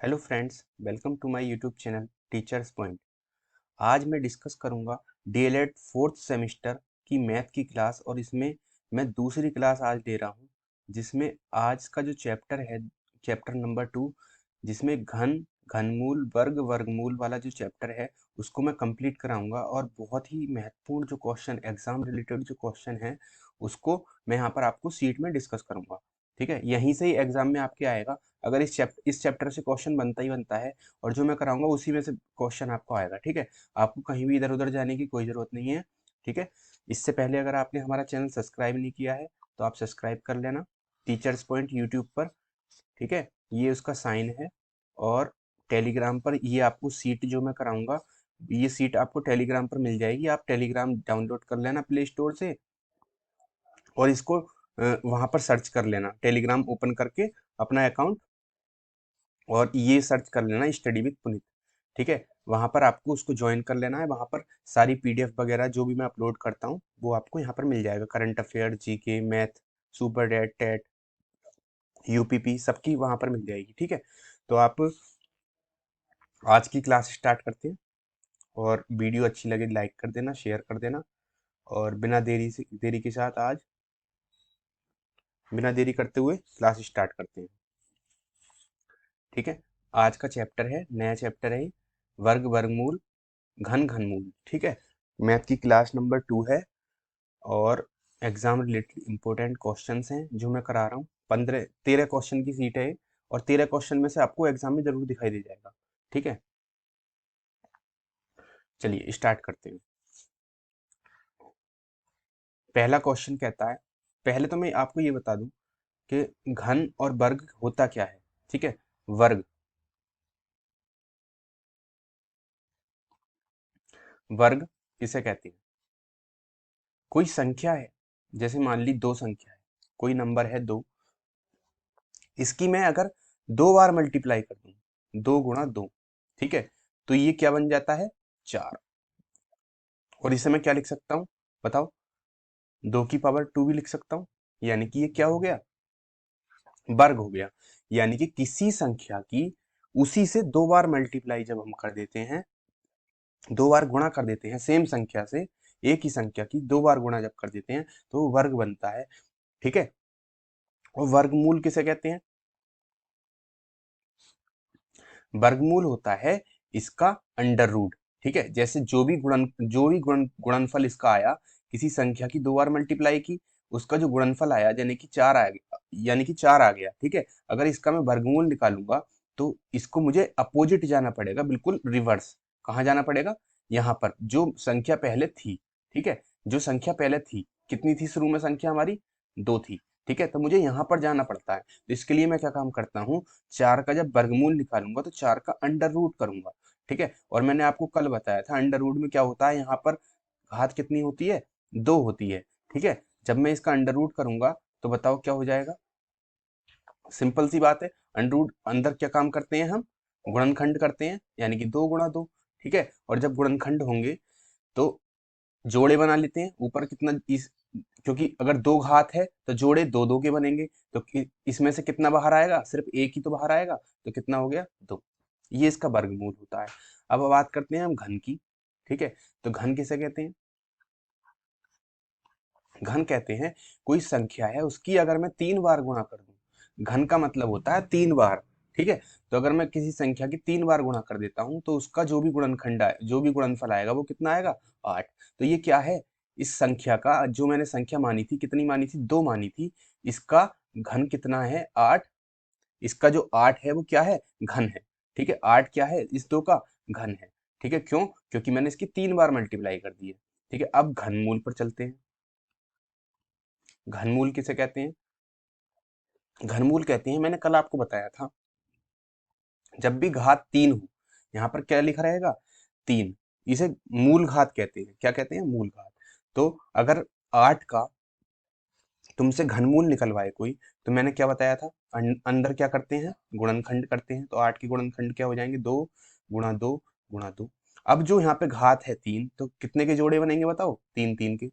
Hello friends, welcome to my YouTube channel teachers point. आज मैं discuss करूंगा DElEd fourth semester की math की क्लास और इसमें मैं दूसरी क्लास आज दे रहा हूं, जिसमें आज का जो चैप्टर है चैप्टर नंबर 2, जिसमें घन, घनमूल, वर्ग, वर्गमूल वाला जो चैप्टर है उसको मैं कंप्लीट कराऊंगा और बहुत ही महत्वपूर्ण जो क्वेश्चन एग्जाम रिलेटेड जो क्वेश्चन है उसको मैं यहाँ पर आपको सीट में डिस्कस करूंगा। ठीक है, यहीं से ही एग्जाम में आपके आएगा। अगर इस चैप्टर से क्वेश्चन बनता ही बनता है और जो मैं कराऊंगा उसी में से क्वेश्चन आपको आएगा। ठीक है, आपको कहीं भी इधर उधर जाने की कोई ज़रूरत नहीं है। ठीक है, इससे पहले अगर आपने हमारा चैनल सब्सक्राइब नहीं किया है तो आप सब्सक्राइब कर लेना टीचर्स पॉइंट यूट्यूब पर। ठीक है, ये उसका साइन है। और टेलीग्राम पर ये आपको सीट जो मैं कराऊंगा, ये सीट आपको टेलीग्राम पर मिल जाएगी। आप टेलीग्राम डाउनलोड कर लेना प्ले स्टोर से और इसको वहां पर सर्च कर लेना, टेलीग्राम ओपन करके अपना अकाउंट और ये सर्च कर लेना स्टडी विद पुनीत। ठीक है, वहां पर आपको उसको ज्वाइन कर लेना है। वहां पर सारी पीडीएफ वगैरह जो भी मैं अपलोड करता हूँ वो आपको यहाँ पर मिल जाएगा। Current affair, GK, math, super TET, TET, UPP सबकी वहां पर मिल जाएगी। ठीक है, तो आप आज की क्लास स्टार्ट करते हैं और वीडियो अच्छी लगे लाइक कर देना, शेयर कर देना और बिना देरी के साथ आज बिना देरी करते हुए क्लास स्टार्ट करते हैं। ठीक है, आज का चैप्टर है, नया चैप्टर है, वर्ग, वर्गमूल, घन, घनमूल। ठीक है, मैथ की क्लास नंबर 2 है और एग्जाम रिलेटेड इंपॉर्टेंट क्वेश्चंस हैं जो मैं करा रहा हूँ। 13 क्वेश्चन की सीट है और 13 क्वेश्चन में से आपको एग्जाम में जरूर दिखाई दे जाएगा। ठीक है, चलिए स्टार्ट करते हैं। पहला क्वेश्चन कहता है, पहले तो मैं आपको ये बता दूं कि घन और वर्ग होता क्या है। ठीक है, वर्ग, वर्ग किसे कहते हैं? कोई संख्या है, जैसे मान ली दो संख्या है, कोई नंबर है दो, इसकी मैं अगर दो बार मल्टीप्लाई कर दूं, 2 गुणा 2, ठीक है, तो ये क्या बन जाता है? 4। और इसे मैं क्या लिख सकता हूं बताओ? 2 की पावर 2 भी लिख सकता हूं। यानी कि ये क्या हो गया? वर्ग हो गया। यानी कि किसी संख्या की उसी से दो बार मल्टीप्लाई जब हम कर देते हैं, दो बार गुणा कर देते हैं सेम संख्या से, एक ही संख्या की दो बार गुणा जब कर देते हैं तो वो वर्ग बनता है। ठीक है, और वर्गमूल किसे कहते हैं? वर्गमूल होता है इसका अंडर रूट। ठीक है, जैसे जो भी गुणनफल इसका आया, किसी संख्या की दो बार मल्टीप्लाई की, उसका जो गुणनफल आया यानी कि 4 आ गया, यानी कि 4 आ गया। ठीक है, अगर इसका मैं वर्गमूल निकालूंगा तो इसको मुझे अपोजिट जाना पड़ेगा, बिल्कुल रिवर्स। कहाँ जाना पड़ेगा? यहाँ पर जो संख्या पहले थी। ठीक है, जो संख्या पहले थी, कितनी थी शुरू में संख्या हमारी? 2 थी। ठीक है, तो मुझे यहाँ पर जाना पड़ता है। तो इसके लिए मैं क्या काम करता हूँ, 4 का जब वर्गमूल निकालूंगा तो 4 का अंडर रूट करूंगा। ठीक है, और मैंने आपको कल बताया था अंडर रूट में क्या होता है, यहाँ पर घात कितनी होती है? 2 होती है। ठीक है, जब मैं इसका अंडर रूट करूंगा तो बताओ क्या हो जाएगा? सिंपल सी बात है, अंडर रूट अंदर क्या काम करते हैं हम? गुणनखंड करते हैं, यानी कि 2 गुणा 2। ठीक है, और जब गुणनखंड होंगे तो जोड़े बना लेते हैं। ऊपर कितना इस, क्योंकि अगर दो घात है तो जोड़े दो दो के बनेंगे, तो इसमें से कितना बाहर आएगा? सिर्फ एक ही तो बाहर आएगा, तो कितना हो गया? 2। ये इसका वर्गमूल होता है। अब बात करते हैं हम घन की। ठीक है, तो घन किसे कहते हैं? घन कहते हैं कोई संख्या है, उसकी अगर मैं 3 बार गुणा कर दूं, घन का मतलब होता है 3 बार। ठीक है, तो अगर मैं किसी संख्या की 3 बार गुणा कर देता हूं तो उसका जो भी गुणनखंड आए, जो भी गुणनफल आएगा वो कितना आएगा? 8। तो ये क्या है? इस संख्या का, जो मैंने संख्या मानी थी, कितनी मानी थी? 2 मानी थी, इसका घन कितना है? 8। इसका जो 8 है वो क्या है? घन है। ठीक है, 8 क्या है? इस 2 का घन है। ठीक है, क्यों? क्योंकि मैंने इसकी 3 बार मल्टीप्लाई कर दी है। ठीक है, अब घनमूल पर चलते हैं। घनमूल किसे कहते हैं? घनमूल कहते हैं, मैंने कल आपको बताया था, जब भी घात 3 हो, यहाँ पर क्या लिखा रहेगा? 3। इसे मूल घात कहते हैं। क्या कहते हैं? मूल घात। तो अगर 8 का तुमसे घनमूल निकलवाए कोई, तो मैंने क्या बताया था? अंदर क्या करते हैं? गुणनखंड करते हैं। तो 8 के गुणनखंड क्या हो जाएंगे? 2 गुणा 2 गुणा 2। अब जो यहाँ पे घात है 3, तो कितने के जोड़े बनेंगे बताओ? 3 3 के।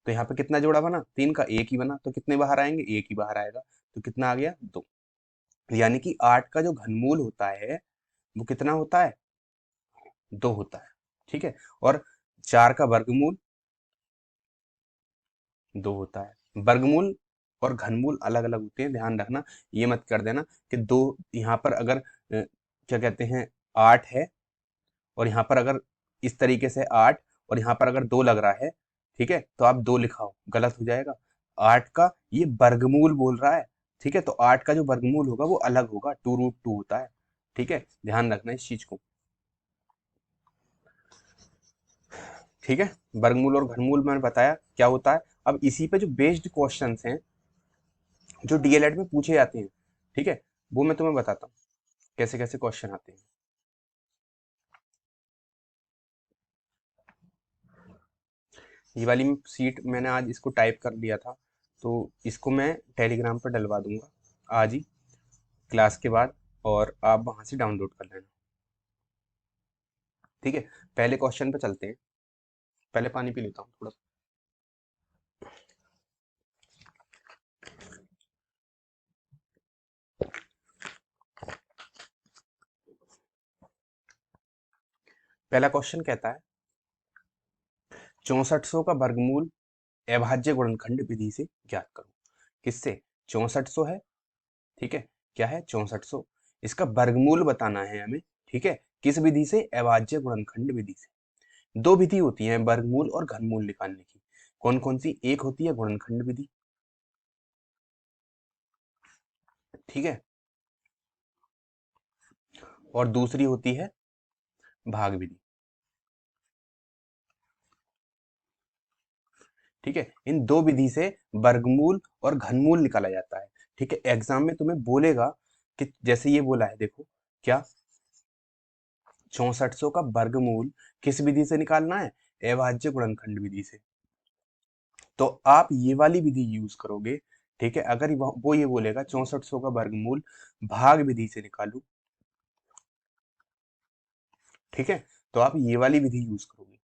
तो यहाँ पे कितना जोड़ा बना? 3 का एक ही बना, तो कितने बाहर आएंगे? एक ही बाहर आएगा, तो कितना आ गया? 2। यानी कि 8 का जो घनमूल होता है वो कितना होता है, 2 होता है। ठीक है, और 4 का वर्गमूल 2 होता है। वर्गमूल और घनमूल अलग अलग होते हैं, ध्यान रखना। ये मत कर देना कि दो, यहाँ पर अगर क्या कहते हैं 8 है और यहाँ पर अगर इस तरीके से 8 और यहाँ पर अगर 2 लग रहा है, ठीक है, तो आप 2 लिखाओ, गलत हो जाएगा। 8 का ये वर्गमूल बोल रहा है, ठीक है, तो 8 का जो वर्गमूल होगा वो अलग होगा, 2√2 होता है। ठीक है, ध्यान रखना इस चीज को। ठीक है, वर्गमूल और घनमूल मैंने बताया क्या होता है। अब इसी पे जो बेस्ड क्वेश्चंस हैं जो डीएलएड में पूछे जाते हैं, ठीक है, वो मैं तुम्हें बताता हूँ कैसे कैसे क्वेश्चन आते हैं। ये वाली सीट मैंने आज इसको टाइप कर लिया था, तो इसको मैं टेलीग्राम पर डलवा दूंगा आज ही क्लास के बाद, और आप वहां से डाउनलोड कर लेना। ठीक है, पहले क्वेश्चन पे चलते हैं। पहले पानी पी लेता हूँ थोड़ा। पहला क्वेश्चन कहता है 6400 का वर्गमूल अभाज्य गुणनखंड विधि से ज्ञात करो। किससे? 6400 है, ठीक है, क्या है 6400, इसका वर्गमूल बताना है हमें। ठीक है, किस विधि से? अभाज्य गुणनखंड विधि से। दो विधि होती है वर्गमूल और घनमूल निकालने की। कौन कौन सी? एक होती है गुणनखंड विधि, ठीक है, और दूसरी होती है भाग विधि। ठीक है, इन दो विधि से वर्गमूल और घनमूल निकाला जाता है। ठीक है, एग्जाम में तुम्हें बोलेगा कि जैसे ये बोला है, देखो क्या, 6400 का वर्गमूल किस विधि से निकालना है? अभाज्य गुणनखंड विधि से। तो आप ये वाली विधि यूज करोगे। ठीक है, अगर वो ये बोलेगा 6400 का वर्गमूल भाग विधि से निकालू, ठीक है, तो आप ये वाली विधि यूज करोगे।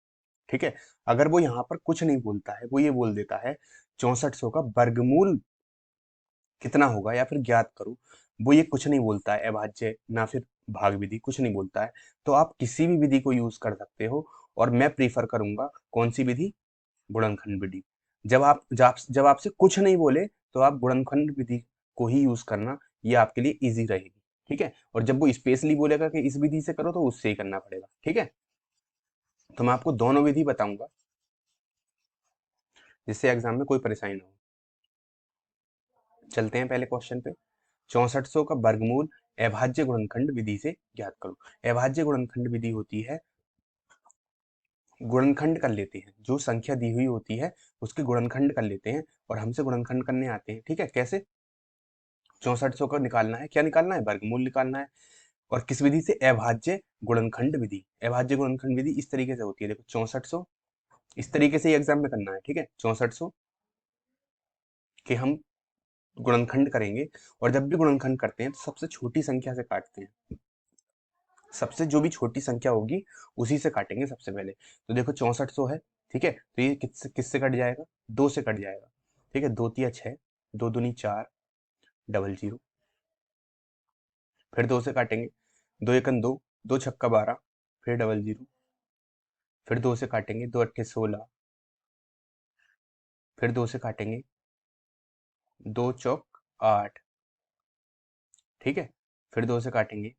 ठीक है, अगर वो यहाँ पर कुछ नहीं बोलता है, वो ये बोल देता है 6400 का वर्गमूल कितना होगा या फिर ज्ञात करो, वो ये कुछ नहीं बोलता है, अभाज्य ना फिर भाग विधि कुछ नहीं बोलता है, तो आप किसी भी विधि को यूज कर सकते हो। और मैं प्रीफर करूंगा कौन सी विधि? गुणनखंड विधि। जब आपसे कुछ नहीं बोले तो आप गुणनखंड विधि को ही यूज करना, ये आपके लिए इजी रहेगी। ठीक है, और जब वो स्पेशली बोलेगा कि इस विधि से करो तो उससे ही करना पड़ेगा। ठीक है, तो मैं आपको दोनों विधि बताऊंगा जिससे एग्जाम में कोई परेशानी ना हो। चलते हैं पहले क्वेश्चन पे। 6400 का वर्गमूल अभाज्य गुणनखंड विधि से ज्ञात करो। अभाज्य गुणनखंड विधि होती है, गुणनखंड कर लेते हैं, जो संख्या दी हुई होती है उसके गुणनखंड कर लेते हैं, और हमसे गुणनखंड करने आते हैं। ठीक है, कैसे? 6400 का निकालना है, क्या निकालना है? वर्गमूल निकालना है। और किस विधि से? अभाज्य गुणनखंड विधि। अभाज्य गुणनखंड विधि इस तरीके से होती है, देखो 6400, इस तरीके से एग्जाम में करना है। ठीक है, 6400 के हम गुणनखंड करेंगे, और जब भी गुणनखंड करते हैं तो सबसे छोटी संख्या से काटते हैं। सबसे जो भी छोटी संख्या होगी उसी से काटेंगे सबसे पहले। तो देखो 6400 है, ठीक है, तो ये किससे किससे कट जाएगा? 2 से कट जाएगा। ठीक है, 2 तिया 6, 2 दूनी 4, डबल जीरो। फिर 2 से काटेंगे, 2 एकन 2, 2 छक्का 12, फिर डबल जीरो। फिर 2 से काटेंगे, 2 अट्ठे 16, फिर 2 से काटेंगे, 2 चौक 8। ठीक है, फिर 2 से काटेंगे,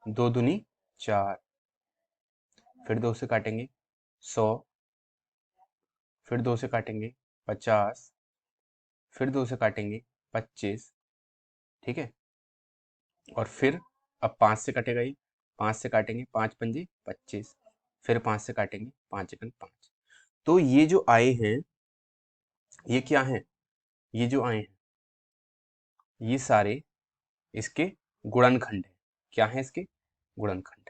2 दूनी 4, फिर 2 से काटेंगे 100, फिर 2 से काटेंगे 50, फिर 2 से काटेंगे 25। ठीक है, और फिर अब 5 से कटेगा ये, 5 से काटेंगे, 5 पंजे 25, फिर 5 से काटेंगे, 5 एकन 5। तो ये जो आए हैं, ये क्या हैं? ये जो आए हैं ये सारे इसके गुणनखंड है। क्या है इसके? गुणनखंड।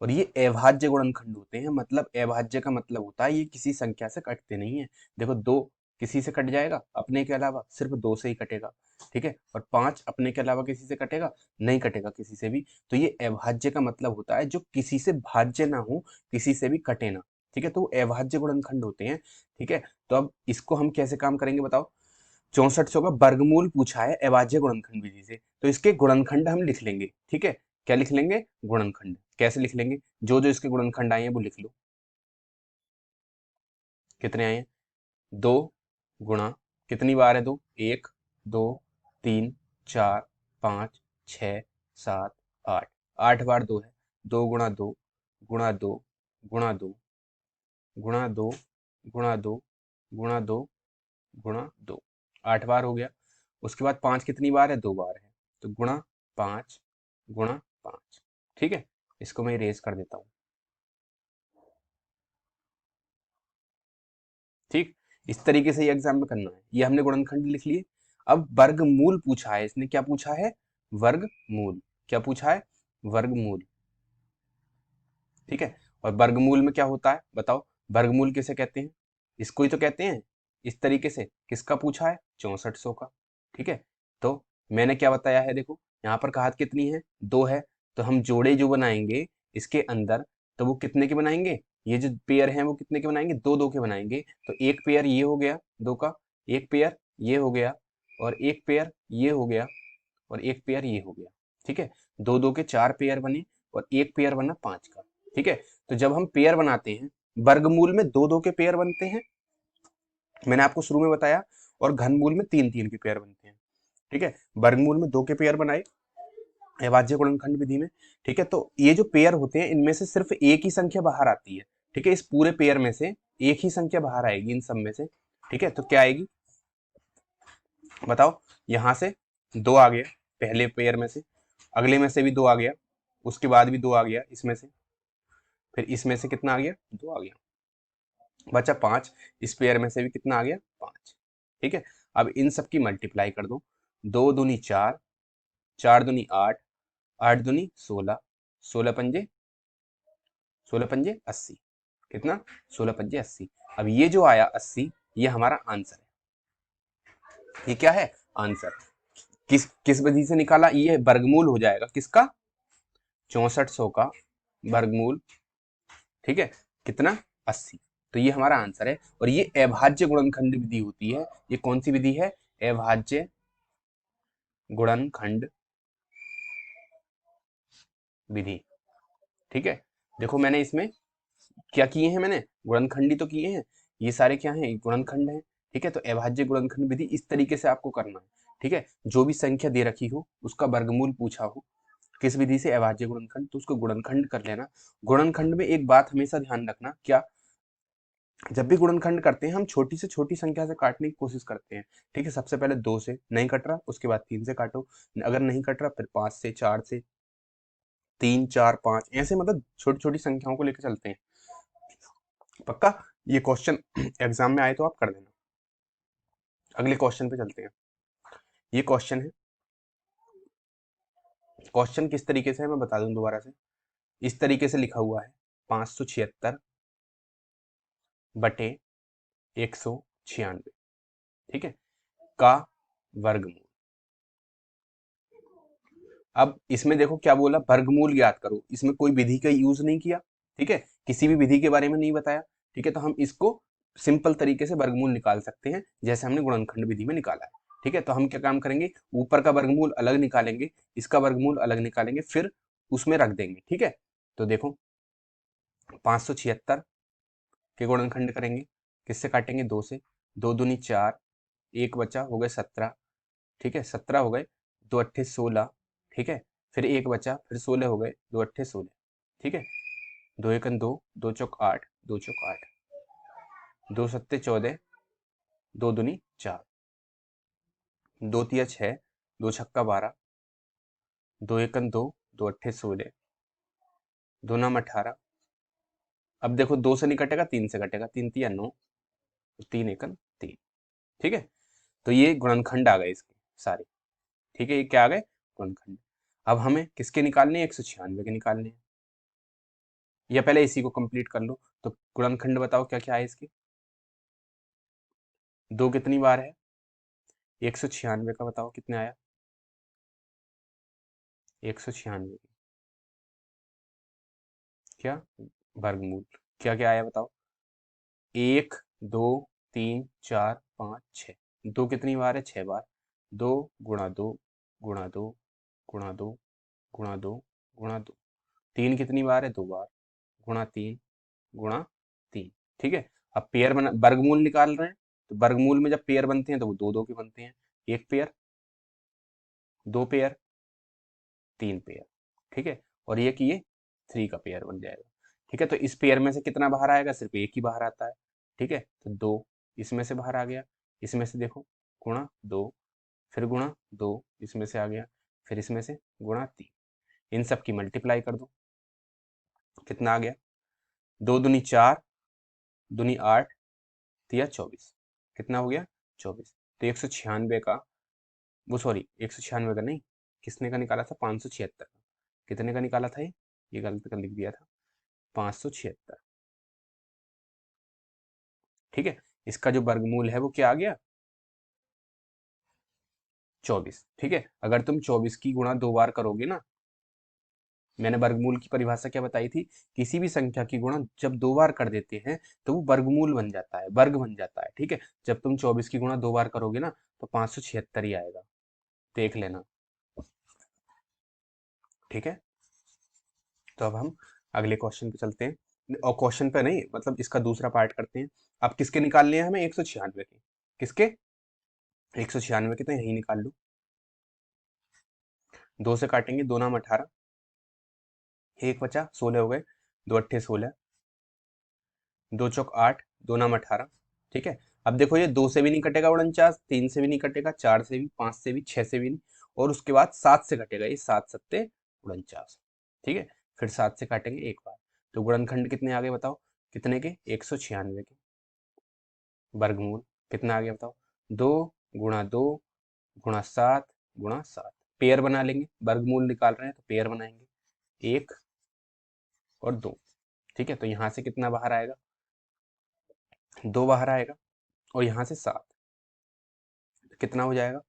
और ये अभाज्य गुणनखंड होते हैं, मतलब अभाज्य का मतलब होता है ये किसी संख्या से कटते नहीं है। देखो 2 किसी से कट जाएगा अपने के अलावा, सिर्फ 2 से ही कटेगा। ठीक है, और 5 अपने के अलावा किसी से कटेगा? नहीं कटेगा किसी से भी। तो ये अभाज्य का मतलब होता है जो किसी से भाज्य ना हो, किसी से भी कटे ना। ठीक है, तो अभाज्य गुणनखंड होते हैं। ठीक है, तो अब इसको हम कैसे काम करेंगे बताओ? 6400 का वर्गमूल पूछा है अभाज्य गुणनखंड विधि से, तो इसके गुणनखंड हम लिख लेंगे। ठीक है, क्या लिख लेंगे? गुणनखंड। कैसे लिख लेंगे? जो जो इसके गुणनखंड आए हैं वो लिख लो। कितने आए हैं? 2 गुणा, कितनी बार है 2? 1 2 3 4 5 6 7 8, 8 बार 2 है। 2 गुणा 2 गुणा 2 गुणा 2 गुणा 2 गुणा 2 गुणा 2 गुणा 2, 8 बार हो गया। उसके बाद 5 कितनी बार है? 2 बार है। तो गुणा 5 गुणा 5। ठीक है, इसको मैं इरेज कर देता हूँ। ठीक, इस तरीके से ये एग्जाम में करना है। ये हमने गुणनखंड लिख लिए। अब वर्गमूल पूछा है इसने। क्या पूछा है? वर्गमूल। क्या पूछा है? वर्गमूल। ठीक है, और वर्गमूल में क्या होता है बताओ? वर्गमूल किसे कहते हैं? इसको ही तो कहते हैं। इस तरीके से किसका पूछा है? 6400 का। ठीक है, तो मैंने क्या बताया है देखो, यहाँ पर घात कितनी है? 2 है। तो हम जोड़े जो बनाएंगे इसके अंदर, तो वो कितने के बनाएंगे? ये जो पेयर हैं वो कितने के बनाएंगे? 2 2 के बनाएंगे। तो एक पेयर ये हो गया 2 का, एक पेयर ये हो गया, और एक पेयर ये हो गया, और एक पेयर ये हो गया। ठीक है, 2 2 के 4 पेयर बने, और एक पेयर बना 5 का। ठीक है, तो जब हम पेयर बनाते हैं, वर्गमूल में 2 2 के पेयर बनते हैं, मैंने आपको शुरू में बताया, और घनमूल में 3 3 के पेयर बनते हैं। ठीक है, वर्गमूल में 2 के पेयर बनाए अभाज्य गुणनखंड विधि में। ठीक है, तो ये जो पेयर होते हैं इनमें से सिर्फ एक ही संख्या बाहर आती है। ठीक है, इस पूरे पेयर में से एक ही संख्या बाहर आएगी इन सब में से। ठीक है, तो क्या आएगी बताओ? यहां से 2 आ गया पहले पेयर में से, अगले में से भी 2 आ गया, उसके बाद भी 2 आ गया इसमें से, फिर इसमें से कितना आ गया? 2 आ गया, बचा 5। इस पेयर में से भी कितना आ गया? 5। ठीक है, अब इन सब की मल्टीप्लाई कर दो। 2 दूनी 4, 4 दूनी 8, 8 दूनी 16, 16 पंजे 16 पंजे 80। कितना? 16 पंजे 80। अब ये जो आया 80, ये हमारा आंसर है। ये क्या है? आंसर। किस किस विधि से निकाला? ये वर्गमूल हो जाएगा किसका? 6400 का वर्गमूल। ठीक है, कितना? 80। तो ये हमारा आंसर है, और ये अभाज्य गुणनखंड विधि होती है। ये कौन सी विधि है? अभाज्य गुणनखंड विधि। ठीक है, देखो मैंने इसमें क्या किए हैं? मैंने गुणनखंडी तो किए हैं, ये सारे क्या हैं? गुणनखंड हैं। ठीक है, तो अभाज्य गुणनखंड विधि इस तरीके से आपको करना है। ठीक है, जो भी संख्या दे रखी हो उसका वर्गमूल पूछा हो, किस विधि से? अभाज्य गुणनखंड, तो उसको गुणनखंड कर लेना। गुणनखंड में एक बात हमेशा ध्यान रखना, क्या? जब भी गुणनखंड करते हैं हम छोटी से छोटी संख्या से काटने की कोशिश करते हैं। ठीक है, सबसे पहले 2 से, नहीं कट रहा उसके बाद 3 से काटो, अगर नहीं कट रहा फिर 5 से, 4 से, 3 4 5, ऐसे मतलब छोटी छोटी संख्याओं को लेकर चलते हैं। पक्का? ये क्वेश्चन एग्जाम में आए तो आप कर देना। अगले क्वेश्चन पे चलते हैं। ये क्वेश्चन है, क्वेश्चन किस तरीके से है मैं बता दूं दोबारा से। इस तरीके से लिखा हुआ है, 576 बटे 196। ठीक है, का वर्गमूल। अब इसमें देखो क्या बोला? वर्गमूल ज्ञात करो। इसमें कोई विधि का यूज नहीं किया। ठीक है, किसी भी विधि के बारे में नहीं बताया। ठीक है, तो हम इसको सिंपल तरीके से वर्गमूल निकाल सकते हैं, जैसे हमने गुणनखंड विधि में निकाला है। ठीक है, तो हम क्या काम करेंगे? ऊपर का वर्गमूल अलग निकालेंगे, इसका वर्गमूल अलग निकालेंगे, फिर उसमें रख देंगे। ठीक है, तो देखो 576 के गुणनखंड करेंगे, किससे काटेंगे? 2 से। 2 दूनी 4, एक बचा, हो गए 17। ठीक है, 17 हो गए, 2 अट्ठे 16। ठीक है, फिर एक बचा, फिर 16 हो गए, 2 अट्ठे 16। ठीक है, 2 एकन 2, 2 चौक 8, 2 चौक 8, 2 सत्ते 14, 2 दूनी 4, 2 तिया 6, 2 छक्का 12, 2 एकन 2, 2 अट्ठे 16, 2 नाम 18। अब देखो 2 से नहीं कटेगा, 3 से कटेगा, 3 तिया 9, 3 एकन 3। ठीक है, तो ये गुणनखंड आ गए इसके सारे। ठीक है, ये क्या आ गए? गुणनखंड। अब हमें किसके निकालने हैं? 196 के निकालने हैं, या पहले इसी को कंप्लीट कर लो। तो गुणनखंड बताओ क्या क्या है इसके? 2 कितनी बार है? 196 का बताओ कितने आया? 196 क्या वर्गमूल? क्या क्या आया बताओ? 1 2 3 4 5 6। दो कितनी बार है? 6 बार। 2 गुणा 2 गुणा 2 गुणा 2 गुणा 2 गुणा 2। 3 कितनी बार है? 2 बार। गुणा 3 गुणा 3। ठीक है। अब पेयर बना, वर्गमूल निकाल रहे हैं, तो वर्गमूल में जब पेयर बनते हैं तो वो दो दो के बनते हैं। एक पेयर, दो पेयर, तीन पेयर। ठीक है। और ये 3 का पेयर बन जाएगा। ठीक है। तो इस पेयर में से कितना बाहर आएगा? सिर्फ एक ही बाहर आता है। ठीक है। तो 2 इसमें से बाहर आ गया। इसमें से देखो, गुणा 2, फिर गुणा 2 इसमें से आ गया, फिर इसमें से गुणा 3। इन सब की मल्टीप्लाई कर दो। कितना आ गया? 2 दूनी 4, दूनी 8, तिया 24। कितना हो गया? 24। तो 196 का, वो सॉरी 196 का नहीं, किसने का निकाला था? 576 का। कितने का निकाला था ये गलत कर लिख दिया था, 576। ठीक है। इसका जो वर्गमूल है वो क्या आ गया? 24। ठीक है। अगर तुम 24 की गुणा 2 बार करोगे ना, मैंने वर्गमूल की परिभाषा क्या बताई थी? किसी भी संख्या की गुणा जब 2 बार कर देते हैं तो वो वर्गमूल बन जाता है, वर्ग बन जाता है। ठीक है। जब तुम 24 की गुणा 2 बार करोगे ना तो 576 ही आएगा, देख लेना। ठीक है। तो अब हम अगले क्वेश्चन पे चलते हैं, और क्वेश्चन पे नहीं, मतलब इसका दूसरा पार्ट करते हैं। अब किसके निकालने हैं हमें? 196 के। किसके? 196 के। तो यही निकाल लो। 2 से काटेंगे, 2 नाम 18, एक बचा, 16 हो गए, 2 अट्ठे 16, 2 चौक 8, 2 नाम 18। ठीक है। अब देखो ये 2 से भी नहीं कटेगा 49, 3 से भी नहीं कटेगा, 4 से भी, 5 से भी, 6 से भी नहीं, और उसके बाद 7 से कटेगा, ये 7 सत्ते 49। ठीक है। फिर 7 से काटेंगे एक बार, तो गुणनखंड कितने आ गए बताओ? कितने के? 196 के। वर्गमूल कितना आ गया बताओ? 2 गुणा 2 गुणा 7 गुणा 7। पेयर बना लेंगे, वर्गमूल निकाल रहे हैं तो पेयर बनाएंगे, 1 और 2। ठीक है। तो यहाँ से कितना बाहर आएगा? 2 बाहर आएगा, और यहाँ से 7। कितना हो जाएगा?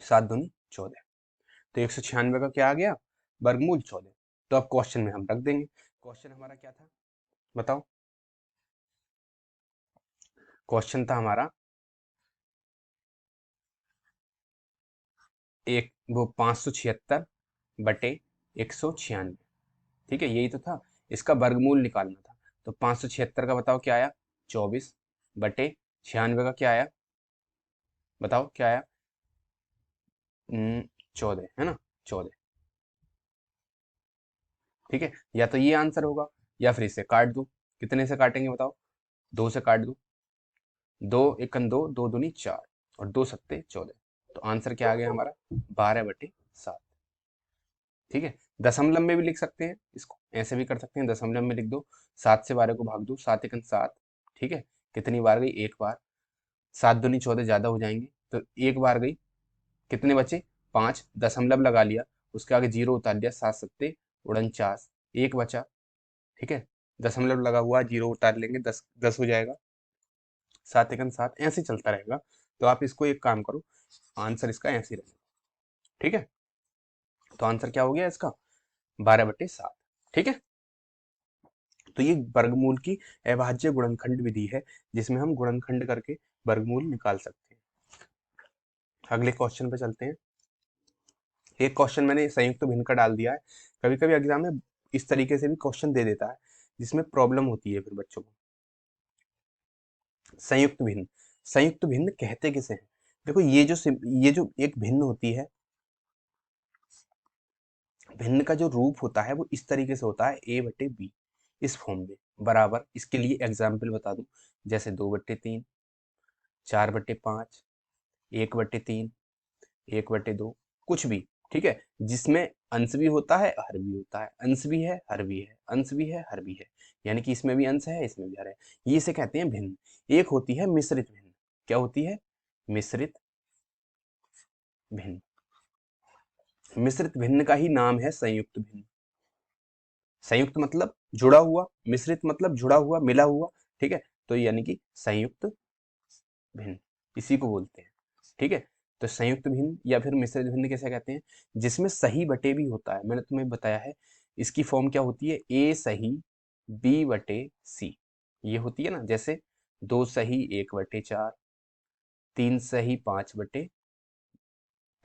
7 दूनी 14। तो 196 का क्या आ गया? वर्गमूल 14। तो अब क्वेश्चन में हम रख देंगे। क्वेश्चन हमारा क्या था बताओ? क्वेश्चन था हमारा एक वो 576 बटे 196। ठीक है। यही तो था, इसका वर्गमूल निकालना था। तो 576 का बताओ क्या आया? 24 बटे 96 का क्या आया? बताओ क्या आया? 14 है ना, 14। ठीक है। या तो ये आंसर होगा, या फिर इसे काट दो। कितने से काटेंगे बताओ? 2 से काट दो। 2 एकन 2, 2 दूनी 4, और 2 सत्ते 14। तो आंसर क्या आ गया हमारा? 12/7। ठीक है। दशमलव में भी लिख सकते हैं इसको, ऐसे भी कर सकते हैं, दशमलव में लिख दो। 7 से 12 को भाग दो, 7 एकन 7। ठीक है। कितनी बार गई? एक बार। 7 दूनी 14 ज्यादा हो जाएंगे, तो एक बार गई। कितने बचे? 5। दशमलव लगा लिया, उसके आगे जीरो उतार दिया, 7 सत्ते 49, एक बचा। ठीक है। दशमलव लगा हुआ, जीरो उतार लेंगे, 10 10 हो जाएगा। 7 एकन 7, ऐसे चलता रहेगा। तो आप इसको एक काम करो, आंसर इसका ऐसे रहेगा। ठीक है। तो आंसर क्या हो गया इसका? 12/7। ठीक है। तो ये वर्गमूल की अभाज्य गुणनखंड विधि है, जिसमें हम गुणनखंड करके वर्गमूल निकाल सकते हैं। अगले क्वेश्चन पे चलते हैं। एक क्वेश्चन मैंने संयुक्त भिन्न का डाल दिया है। कभी कभी एग्जाम में इस तरीके से भी क्वेश्चन दे देता है, जिसमें प्रॉब्लम होती है फिर बच्चों को। संयुक्त भिन्न, संयुक्त भिन्न कहते किसे हैं? देखो ये जो एक भिन्न होती है, भिन्न का जो रूप होता है वो इस तरीके से होता है, a/b, इस फॉर्म में, बराबर। इसके लिए एग्जाम्पल बता दूं, जैसे 2/3, 4/5, 1/3, 1/2, कुछ भी। ठीक है। जिसमें अंश भी होता है, हर भी होता है, अंश भी है, हर भी है, अंश भी है, हर भी है। यानी कि इसमें भी अंश है, इसमें भी हर है। ये इसे कहते हैं भिन्न। एक होती है मिश्रित भिन्न। क्या होती है? मिश्रित भिन्न। मिश्रित भिन्न का ही नाम है संयुक्त भिन्न। संयुक्त मतलब जुड़ा हुआ, मिश्रित मतलब जुड़ा हुआ, मिला हुआ। ठीक है। तो यानी कि संयुक्त भिन्न, इसी को बोलते हैं। ठीक है। तो संयुक्त भिन्न या फिर मिश्रित भिन्न कैसे कहते हैं? जिसमें सही बटे भी होता है। मैंने तुम्हें बताया है, इसकी फॉर्म क्या होती है? a सही b/c। ये होती है ना, जैसे 2 सही 1/4, 3 सही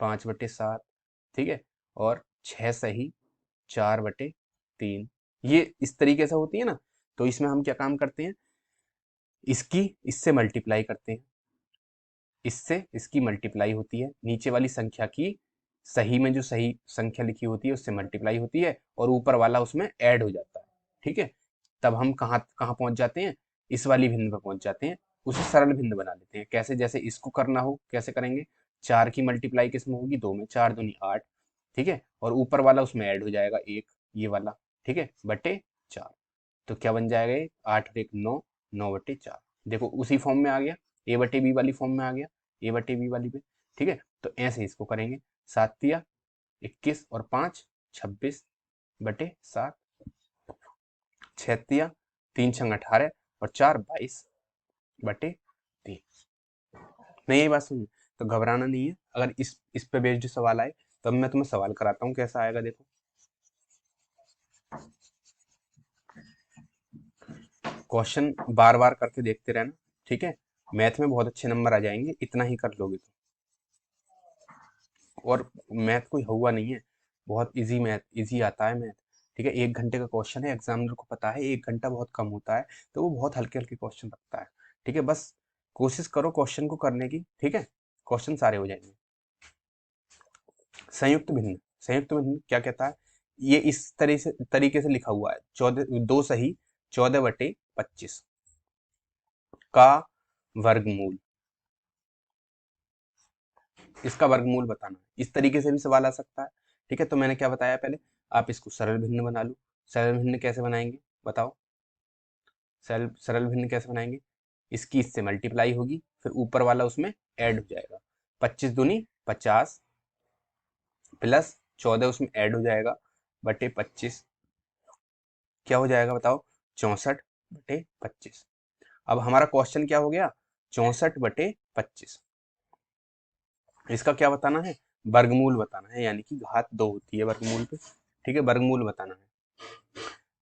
5/7, ठीक है, और 6 सही 4/3। ये इस तरीके से होती है ना, तो इसमें हम क्या काम करते हैं, इसकी इससे मल्टीप्लाई करते हैं, इससे इसकी मल्टीप्लाई होती है, नीचे वाली संख्या की सही में जो सही संख्या लिखी होती है उससे मल्टीप्लाई होती है, और ऊपर वाला उसमें ऐड हो जाता है, ठीक है। तब हम कहाँ कहाँ पहुंच जाते हैं, इस वाली भिन्न पर पहुंच जाते हैं, उसे सरल भिन्न बना लेते हैं। कैसे, जैसे इसको करना हो कैसे करेंगे, 4 की मल्टीप्लाई किस में होगी, 2 में, 4 दूनी 8, ठीक है, और ऊपर वाला उसमें ऐड हो जाएगा एक, ये वाला, ठीक है, बटे 4। तो क्या बन जाएगा ये, 8 और 1 9, 9/4। देखो उसी फॉर्म में आ गया, a/b वाली फॉर्म में आ गया, a/b वाली पे, ठीक है। तो ऐसे इसको करेंगे, 7 तिया 21 और 5 26/7, 6 तिया 3 छंग 18 और 4 22/3। नहीं, यही बात सुनिए, तो घबराना नहीं है। अगर इस पे बेस्ड सवाल आए तब मैं तुम्हें सवाल कराता हूँ कैसा आएगा। देखो क्वेश्चन बार बार करके देखते रहना, ठीक है, मैथ में बहुत अच्छे नंबर आ जाएंगे, इतना ही कर लोगे तो। और मैथ कोई हुआ नहीं है, बहुत इजी मैथ, इजी आता है मैथ, ठीक है। 1 घंटे का क्वेश्चन है, एग्जामिनर को पता है 1 घंटा बहुत कम होता है, तो वो बहुत हल्के हल्के क्वेश्चन रखता है, ठीक है। बस कोशिश करो क्वेश्चन को करने की, ठीक है, क्वेश्चन सारे हो जाएंगे। संयुक्त भिन्न, संयुक्त भिन्न क्या कहता है, ये इस तरीके से लिखा हुआ है, 14 2 सही 14/25 का वर्गमूल, इसका वर्गमूल बताना, इस तरीके से भी सवाल आ सकता है, ठीक है। तो मैंने क्या बताया पहले, आप इसको सरल भिन्न बना लो। सरल भिन्न कैसे बनाएंगे बताओ, सरल सरल भिन्न कैसे बनाएंगे, इसकी इससे मल्टीप्लाई होगी, फिर ऊपर वाला उसमें ऐड हो जाएगा, 25 दूनी 50 प्लस 14 उसमें ऐड हो जाएगा बटे 25, क्या हो जाएगा बताओ, 64/25। अब हमारा क्वेश्चन क्या हो गया, 64/25। इसका क्या बताना है, वर्गमूल बताना है, यानी कि घात 2 होती है वर्गमूल पे, ठीक है, वर्गमूल बताना है।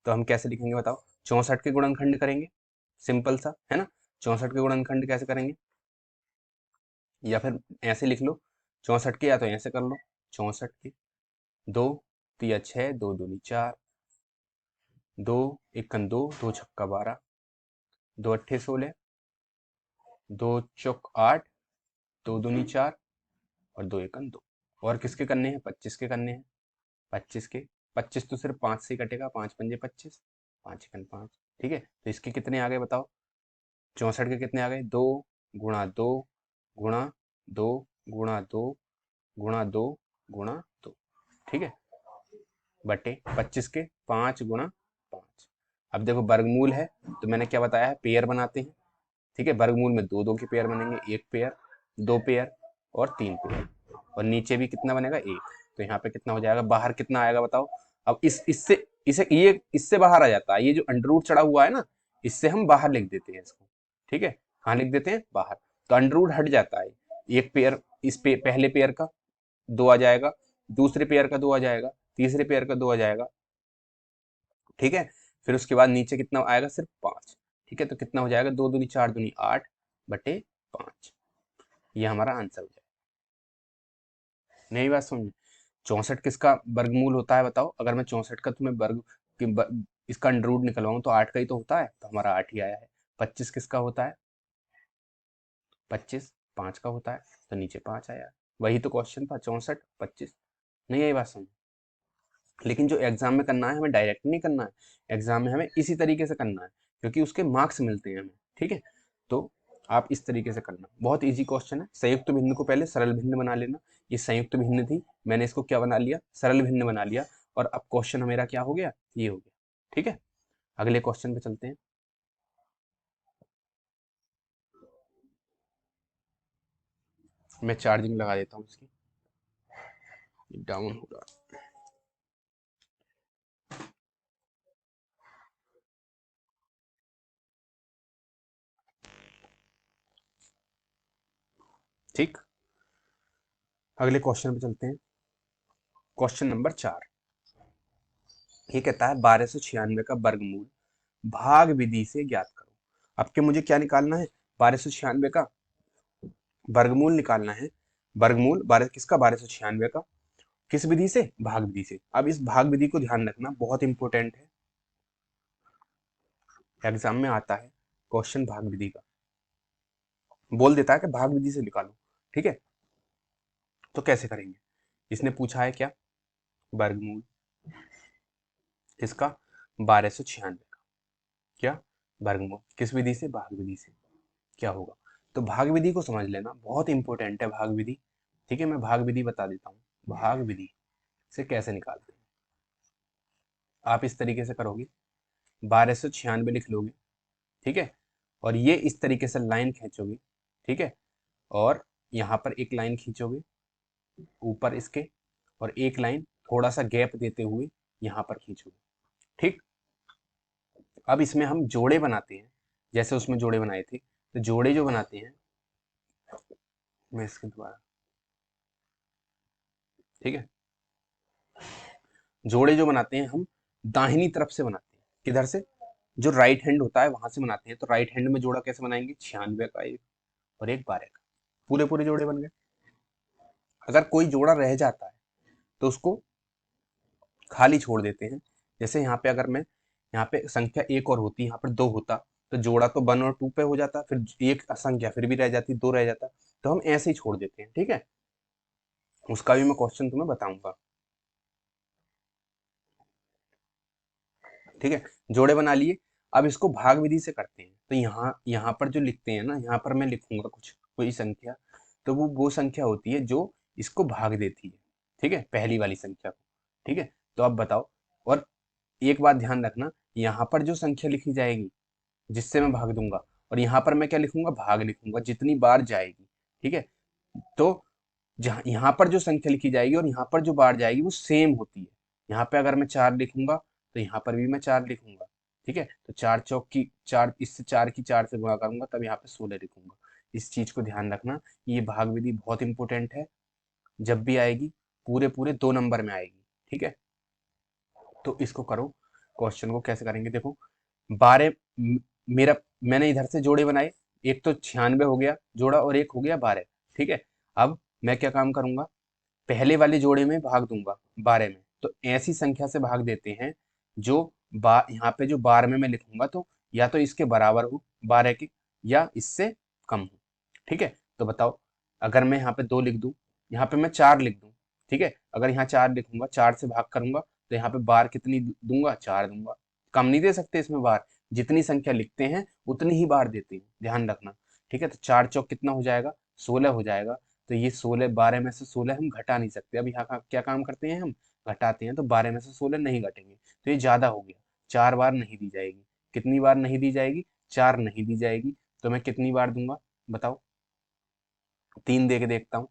तो हम कैसे लिखेंगे बताओ, 64 के गुणनखंड करेंगे, सिंपल सा है ना, 64 के गुणनखंड कैसे करेंगे, या फिर ऐसे लिख लो 64 के, या तो ऐसे कर लो 64 के 2 तिया 6 2 दूनी 4, 2 एकन 2 2 छक्का 12, 2 अट्ठे 16, 2 चौक 8, 2 दूनी 4 और 2 एकन 2। और किसके करने हैं, 25 के करने हैं, 25 के, 25 तो सिर्फ 5 से कटेगा, 5 पंजे 25, 5 एकन 5, ठीक है। तो इसके कितने आ गए बताओ, 64 के कितने आ गए, 2 गुणा 2 गुणा 2 गुणा 2 गुणा 2 गुणा 2, ठीक है, बटे 25 के 5 गुणा 5। अब देखो वर्गमूल है, तो मैंने क्या बताया है, पेयर बनाते हैं, ठीक है। वर्गमूल में 2 2 के पेयर बनेंगे, 1 पेयर 2 पेयर और 3 पेयर, और नीचे भी कितना बनेगा, 1। तो यहाँ पे कितना हो जाएगा, बाहर कितना आएगा बताओ। अब इससे इसे ये इससे बाहर आ जाता है, ये जो अंडर रूट चढ़ा हुआ है ना, इससे हम बाहर लिख देते हैं इसको, ठीक है, कहाँ लिख देते हैं, बाहर। तो अंडर रूट हट जाता है, एक पेयर इस पे पहले पेयर का 2 आ जाएगा, दूसरे पेयर का 2 आ जाएगा, तीसरे पेयर का 2 आ जाएगा, ठीक है। फिर उसके बाद नीचे कितना आएगा, सिर्फ 5, ठीक है। तो कितना हो जाएगा, 2 दूनी 4 दूनी 8/5, ये हमारा आंसर हो जाएगा। नई बात समझ, 64 किसका वर्गमूल होता है बताओ, अगर मैं 64 का तुम्हें इसका अंडर रूट निकलवाऊं तो 8 का ही तो होता है, तो हमारा 8 ही आया है। 25 किसका होता है, 25 5 का होता है, तो नीचे 5 आया। वही तो क्वेश्चन था, 64 25। नहीं आई बात समझ, लेकिन जो एग्जाम में करना है हमें डायरेक्ट नहीं करना है, एग्जाम में हमें इसी तरीके से करना है, क्योंकि उसके मार्क्स मिलते हैं हमें, ठीक है। तो आप इस तरीके से करना, बहुत इजी क्वेश्चन है। संयुक्त भिन्न को पहले सरल भिन्न बना लेना, ये संयुक्त भिन्न थी, मैंने इसको क्या बना लिया, सरल भिन्न बना लिया, और अब क्वेश्चन मेरा क्या हो गया, ये हो गया, ठीक है। अगले क्वेश्चन पे चलते हैं। मैं चार्जिंग लगा देता हूँ इसकी, डाउन हो रहा है। ठीक, अगले क्वेश्चन पे चलते हैं। क्वेश्चन नंबर 4, ये कहता है 1296 का वर्गमूल भाग विधि से ज्ञात करो। अब के मुझे क्या निकालना है, 1296 का वर्गमूल निकालना है। वर्गमूल 12 किसका, 1296 का। किस विधि से, भाग विधि से। अब इस भाग विधि को ध्यान रखना, बहुत इंपॉर्टेंट है, एग्जाम में आता है क्वेश्चन भाग विधि का, बोल देता है कि भाग विधि से निकालो। ठीक है, तो कैसे करेंगे, इसने पूछा है क्या, वर्गमूल किसका, 1296 का, क्या वर्गमूल किस विधि से, भाग विधि से, क्या होगा। तो भाग विधि को समझ लेना, बहुत इंपॉर्टेंट है भाग विधि। ठीक है, मैं भाग विधि बता देता हूँ, भाग विधि से कैसे निकालते हैं। आप इस तरीके से करोगे, 1296 लिख लोगे। ठीक है, और ये इस तरीके से लाइन खींचोगे। ठीक है, और यहाँ पर एक लाइन खींचोगे ऊपर इसके, और एक लाइन थोड़ा सा गैप देते हुए यहाँ पर खींचोगे। ठीक, अब इसमें हम जोड़े बनाते हैं, जैसे उसमें जोड़े बनाए थे, तो जोड़े जो बनाते हैं, मैं इसके द्वारा, ठीक है, जोड़े जो बनाते हैं हम दाहिनी तरफ से बनाते हैं, किधर से, जो राइट हैंड होता है वहां से बनाते हैं। तो राइट हैंड में जोड़ा कैसे बनाएंगे, 96 का एक और एक 12 का, पूरे पूरे जोड़े बन गए। अगर कोई जोड़ा रह जाता है तो उसको खाली छोड़ देते हैं। जैसे यहाँ पे अगर मैं, यहाँ पे संख्या एक और होती, यहाँ पर दो होता, तो जोड़ा तो 1 और 2 पे हो जाता, फिर एक संख्या फिर भी रह जाती, दो रह जाता, तो हम ऐसे ही छोड़ देते हैं। ठीक है, उसका भी मैं क्वेश्चन तुम्हें बताऊंगा। ठीक है, जोड़े बना लिए। अब इसको भाग विधि से करते हैं, तो यहाँ यहाँ पर जो लिखते हैं ना, यहाँ पर मैं लिखूंगा कुछ कोई संख्या, तो वो संख्या होती है जो इसको भाग देती है। ठीक है, पहली वाली संख्या को। ठीक है, तो अब बताओ, और एक बात ध्यान रखना, यहाँ पर जो संख्या लिखी जाएगी जिससे मैं भाग दूंगा, और यहाँ पर मैं क्या लिखूंगा, भाग लिखूंगा, जितनी बार जाएगी। ठीक है, तो जहाँ यहाँ पर जो संख्या लिखी जाएगी और यहाँ पर जो बार जाएगी वो सेम होती है। यहाँ पे अगर मैं 4 लिखूंगा तो यहाँ पर भी मैं 4 लिखूंगा। ठीक है, तो 4 चौक की 4, इससे 4 की 4 से गुणा करूंगा, तब यहाँ पे 16 लिखूंगा। इस चीज को ध्यान रखना, ये भाग विधि बहुत इंपॉर्टेंट है, जब भी आएगी पूरे पूरे 2 नंबर में आएगी। ठीक है, तो इसको करो, क्वेश्चन को कैसे करेंगे देखो। 12 मेरा, मैंने इधर से जोड़े बनाए, एक तो 96 हो गया जोड़ा और एक हो गया 12। ठीक है, अब मैं क्या काम करूंगा, पहले वाले जोड़े में भाग दूंगा 12 में, तो ऐसी संख्या से भाग देते हैं जो यहाँ पे जो 12 में मैं लिखूंगा, तो या तो इसके बराबर हो 12 के, या इससे कम हो। ठीक है, तो बताओ, अगर मैं यहाँ पे 2 लिख दूं, यहाँ पे मैं 4 लिख दूं। ठीक है, अगर यहाँ 4 लिखूंगा, 4 से भाग करूंगा, तो यहाँ पे बार कितनी दूंगा, 4 दूंगा। कम नहीं दे सकते इसमें बार, जितनी संख्या लिखते हैं उतनी ही बार देते हैं, ध्यान रखना। ठीक है, तो 4 चौक कितना हो जाएगा, 16 हो जाएगा। तो ये 16, 12 में से 16 हम घटा नहीं सकते। अब यहाँ का क्या काम करते हैं, हम घटाते हैं, तो 12 में से 16 नहीं घटेंगे, तो ये ज्यादा हो गया। 4 बार नहीं दी जाएगी, कितनी बार नहीं दी जाएगी, 4 नहीं दी जाएगी, तो मैं कितनी बार दूंगा बताओ, 3 दे के देखता हूँ।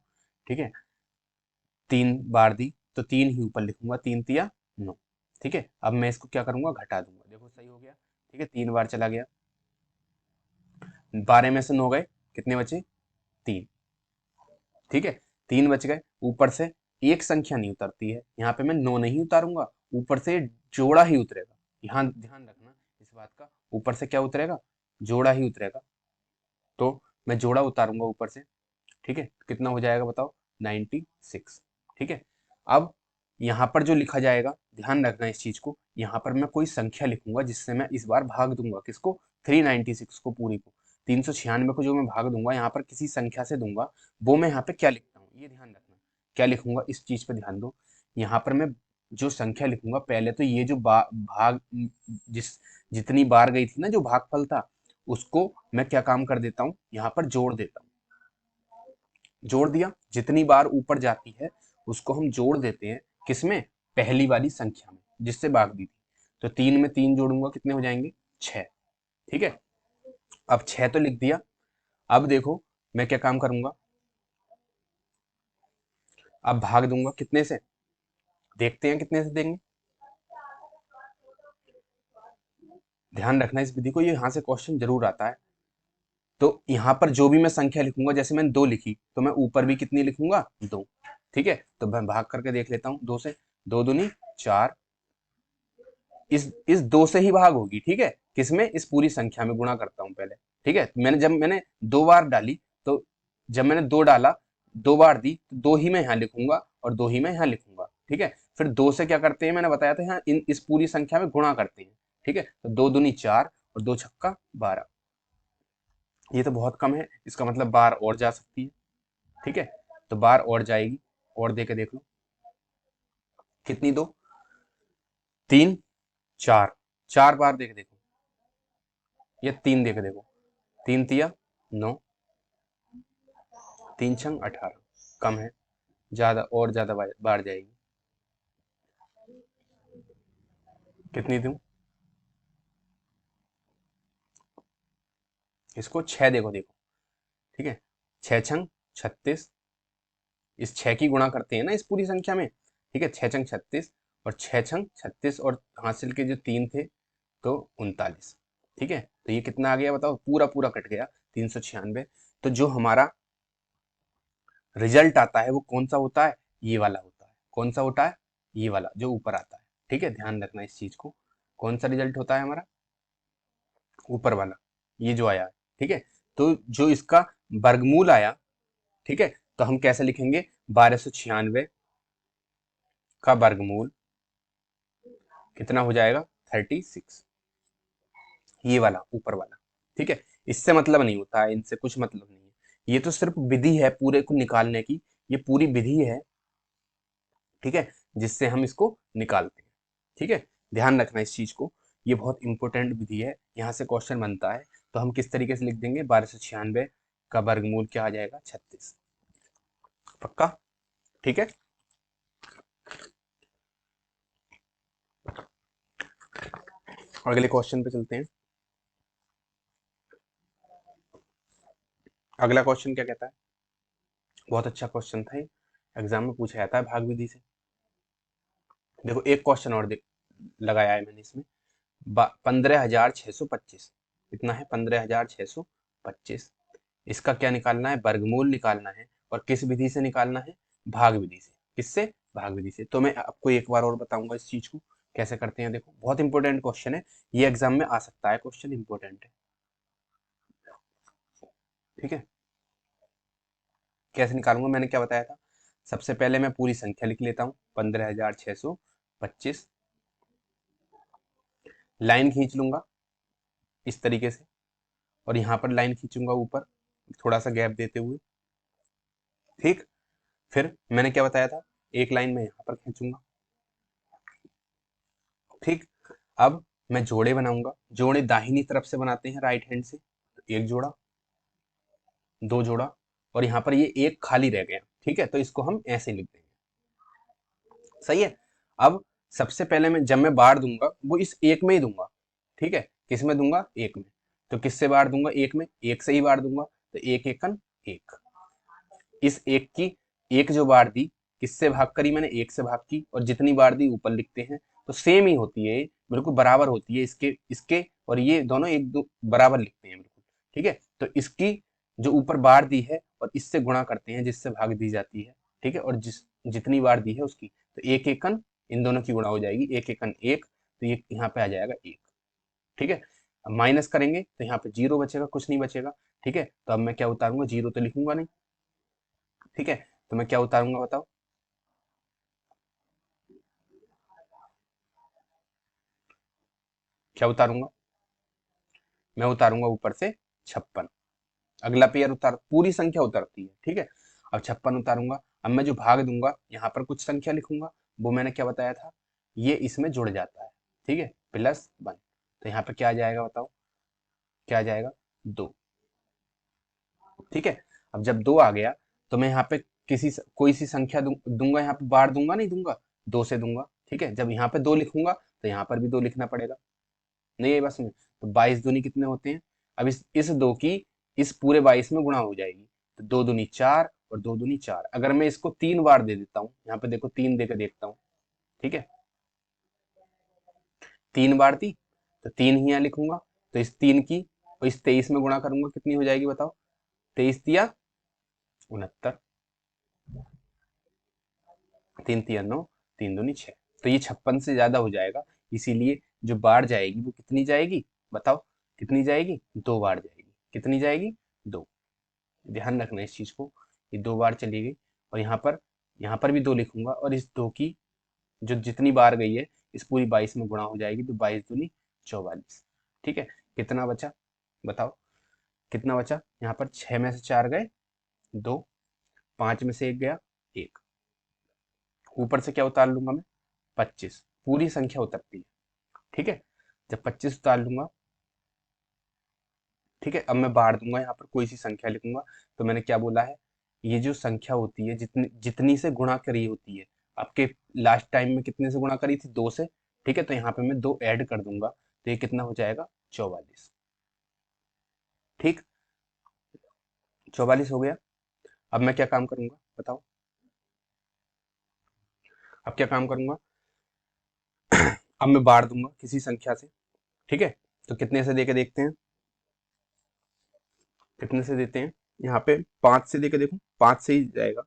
ठीक है, 3 बार दी, तो 3 ही ऊपर लिखूंगा, 3 तिया 9। ठीक है, अब मैं इसको क्या करूंगा, घटा दूंगा, देखो सही हो गया। ठीक है, 3 बार चला गया, 12 में से 9 गए, कितने बचे, 3। ठीक है, 3 बच गए, ऊपर से एक संख्या नहीं उतरती है, यहाँ पे मैं 9 नहीं उतारूंगा, ऊपर से जोड़ा ही उतरेगा। यहाँ ध्यान रखना इस बात का, ऊपर से क्या उतरेगा, जोड़ा ही उतरेगा। तो मैं जोड़ा उतारूंगा ऊपर से। ठीक है, कितना हो जाएगा बताओ, 96। ठीक है, अब यहाँ पर जो लिखा जाएगा, ध्यान रखना इस चीज को, यहाँ पर मैं कोई संख्या लिखूंगा जिससे मैं इस बार भाग दूंगा, किसको, 396 को, पूरी को। 396 को जो मैं भाग दूंगा, यहाँ पर किसी संख्या से दूंगा, वो मैं यहाँ पे क्या लिखता हूँ, ये ध्यान रखना, क्या लिखूंगा इस चीज पे ध्यान दो। यहाँ पर मैं जो संख्या लिखूंगा, पहले तो ये जो भाग, जिस जितनी बार गई थी ना, जो भागफल था, उसको मैं क्या काम कर देता हूँ, यहाँ पर जोड़ देता हूँ। जोड़ दिया, जितनी बार ऊपर जाती है उसको हम जोड़ देते हैं, किसमें, पहली वाली संख्या में जिससे भाग दी थी। तो 3 में 3 जोड़ूंगा, कितने हो जाएंगे, 6। ठीक है, अब 6 तो लिख दिया। अब देखो मैं क्या काम करूंगा, अब भाग दूंगा कितने से, देखते हैं कितने से देंगे। ध्यान रखना इस विधि को, ये यहाँ से क्वेश्चन जरूर आता है। तो यहाँ पर जो भी मैं संख्या लिखूंगा, जैसे मैंने 2 लिखी, तो मैं ऊपर भी कितनी लिखूंगा, 2। ठीक है, तो मैं भाग करके देख लेता हूँ 2 से, 2 दूनी 4, इस 2 से ही भाग होगी। ठीक है, किसमें, इस पूरी संख्या में गुणा करता हूं पहले। ठीक है, जब मैंने 2 बार डाली, तो जब मैंने 2 डाला, 2 बार दी, तो 2 ही मैं यहाँ लिखूंगा और 2 ही मैं यहाँ लिखूंगा। ठीक है, फिर 2 से क्या करते हैं, मैंने बताया था यहाँ इस पूरी संख्या में गुणा करते हैं। ठीक है, तो 2 दूनी 4 और 2 छक्का 12। ये तो बहुत कम है, इसका मतलब बार और जा सकती है। ठीक है, तो बार और जाएगी, और दे के देख लो कितनी, 2 3 4, 4 बार देके देखो, या 3 देके देखो, 3 तिया 9, 3 छंग 18, कम है, ज्यादा और ज्यादा बार जाएगी। कितनी दूं, इसको 6 देखो, देखो ठीक है, 6 छंग 36, इस 6 की गुणा करते हैं ना इस पूरी संख्या में। ठीक है, 6 छंग 36 और 6 छंग 36 और हासिल के जो 3 थे तो 39। ठीक है, तो ये कितना आ गया बताओ, पूरा पूरा कट गया, 396। तो जो हमारा रिजल्ट आता है वो कौन सा होता है, ये वाला होता है। कौन सा होता है, ये वाला जो ऊपर आता है। ठीक है, ध्यान रखना इस चीज को, कौन सा रिजल्ट होता है हमारा, ऊपर वाला, ये जो आया है। ठीक है, तो जो इसका वर्गमूल आया, ठीक है, तो हम कैसे लिखेंगे, 1296 का वर्गमूल कितना हो जाएगा, 36, ये वाला ऊपर वाला। ठीक है, इससे मतलब नहीं होता है, इनसे कुछ मतलब नहीं है, ये तो सिर्फ विधि है पूरे को निकालने की, ये पूरी विधि है। ठीक है, जिससे हम इसको निकालते हैं। ठीक है, ध्यान रखना इस चीज को, ये बहुत इंपॉर्टेंट विधि है, यहाँ से क्वेश्चन बनता है। तो हम किस तरीके से लिख देंगे, 1296 का वर्गमूल क्या आ जाएगा, 36। पक्का, ठीक है। अगले क्वेश्चन पे चलते हैं। अगला क्वेश्चन क्या कहता है, बहुत अच्छा क्वेश्चन था ये, एग्जाम में पूछा जाता है भाग विधि से। देखो एक क्वेश्चन और लगाया है मैंने इसमें, 15,625, कितना है, 15,625। इसका क्या निकालना है, वर्गमूल निकालना है, और किस विधि से निकालना है, भाग विधि से। किससे, भाग विधि से। तो मैं आपको एक बार और बताऊंगा इस चीज को कैसे करते हैं। देखो बहुत इंपॉर्टेंट क्वेश्चन है, ये एग्जाम में आ सकता है, क्वेश्चन इंपॉर्टेंट है। ठीक है, कैसे निकालूंगा, मैंने क्या बताया था, सबसे पहले मैं पूरी संख्या लिख लेता हूँ, 15,625, लाइन खींच लूंगा इस तरीके से, और यहाँ पर लाइन खींचूंगा ऊपर थोड़ा सा गैप देते हुए। ठीक, फिर मैंने क्या बताया था, एक लाइन में यहाँ पर खींचूंगा। ठीक, अब मैं जोड़े बनाऊंगा, जोड़े दाहिनी तरफ से बनाते हैं राइट हैंड से, तो एक जोड़ा, दो जोड़ा, और यहाँ पर ये एक खाली रह गया। ठीक है, तो इसको हम ऐसे लिख देंगे, सही है। अब सबसे पहले मैं जब मैं बार दूंगा वो इस एक में ही दूंगा। ठीक है, किस में दूंगा, एक में, तो किससे बार दूंगा, एक में, एक से ही बार दूंगा, तो एक एकन एक। इस एक की एक जो बार दी, किससे भाग करी मैंने, एक से भाग की, और जितनी बार दी ऊपर लिखते हैं, तो सेम ही होती है, बिल्कुल बराबर होती है, इसके इसके और ये दोनों एक दो बराबर लिखते हैं बिल्कुल। ठीक है, तो इसकी जो ऊपर बार दी है और इससे गुणा करते हैं जिससे भाग दी जाती है। ठीक है, और जितनी बार दी है उसकी, तो एक एकन इन दोनों की गुणा हो जाएगी, एक एकन एक, तो ये यहाँ पे आ जाएगा एक। ठीक है, अब माइनस करेंगे तो यहाँ पे जीरो बचेगा, कुछ नहीं बचेगा। ठीक है, तो अब मैं क्या उतारूंगा, जीरो तो लिखूंगा नहीं। ठीक है, तो मैं क्या उतारूंगा बताओ, क्या उतारूंगा, मैं उतारूंगा ऊपर से 56। अगला पेयर उतार, पूरी संख्या उतरती है। ठीक है, अब 56 उतारूंगा। अब मैं जो भाग दूंगा यहाँ पर कुछ संख्या लिखूंगा, वो मैंने क्या बताया था, ये इसमें जुड़ जाता है। ठीक है, +1, तो यहाँ पे क्या आ जाएगा बताओ, क्या आ जाएगा, 2। ठीक है, अब जब 2 आ गया, तो मैं यहाँ पे कोई सी संख्या दूंगा, यहाँ पे बार दूंगा नहीं दूंगा, 2 से दूंगा। ठीक है, जब यहाँ पे 2 लिखूंगा तो यहाँ पर भी 2 लिखना पड़ेगा, नहीं है बस में, तो 22 दूनी कितने होते हैं, अब इस 2 की इस पूरे 22 में गुणा हो जाएगी, तो 2 दूनी 4 और 2 दूनी 4। अगर मैं इसको 3 बार दे देता हूँ, यहाँ पे देखो 3 दे के देखता हूँ। ठीक है, 3 बार थी, तो 3 ही यहाँ लिखूंगा, तो इस 3 की और इस 23 में गुणा करूंगा, कितनी हो जाएगी बताओ, 23 तिया 69, 3 तिया 9, 3 दूनी 6, तो ये 56 से ज्यादा हो जाएगा। इसीलिए जो बार जाएगी वो कितनी जाएगी बताओ, कितनी जाएगी, 2 बार जाएगी। कितनी जाएगी, 2। ध्यान रखना इस चीज को, ये 2 बार चली गई, और यहाँ पर भी 2 लिखूंगा, और इस 2 की जो जितनी बार गई है इस पूरी 22 में गुणा हो जाएगी, तो 22 दूनी 44। ठीक है, कितना बचा बताओ, कितना बचा? यहाँ पर 6 में से 4 गए 2, 5 में से 1 गया 1, ऊपर से क्या उतार लूंगा मैं? 25, पूरी संख्या उतरती है। ठीक है, जब 25 उतार लूंगा, ठीक है, अब मैं बाहर दूंगा, यहाँ पर कोई सी संख्या लिखूंगा। तो मैंने क्या बोला है, ये जो संख्या होती है जितनी जितनी से गुणा करी होती है, आपके लास्ट टाइम में कितने से गुणा करी थी? 2 से। ठीक है, तो यहाँ पे मैं 2 ऐड कर दूंगा, तो ये कितना हो जाएगा? 44। ठीक, 44 हो गया। अब मैं क्या काम करूंगा बताओ, अब क्या काम करूंगा? अब मैं बाहर दूंगा किसी संख्या से। ठीक है, तो कितने से देके देखते हैं, कितने से देते हैं? यहाँ पे 5 से देके देखो, 5 से ही जाएगा।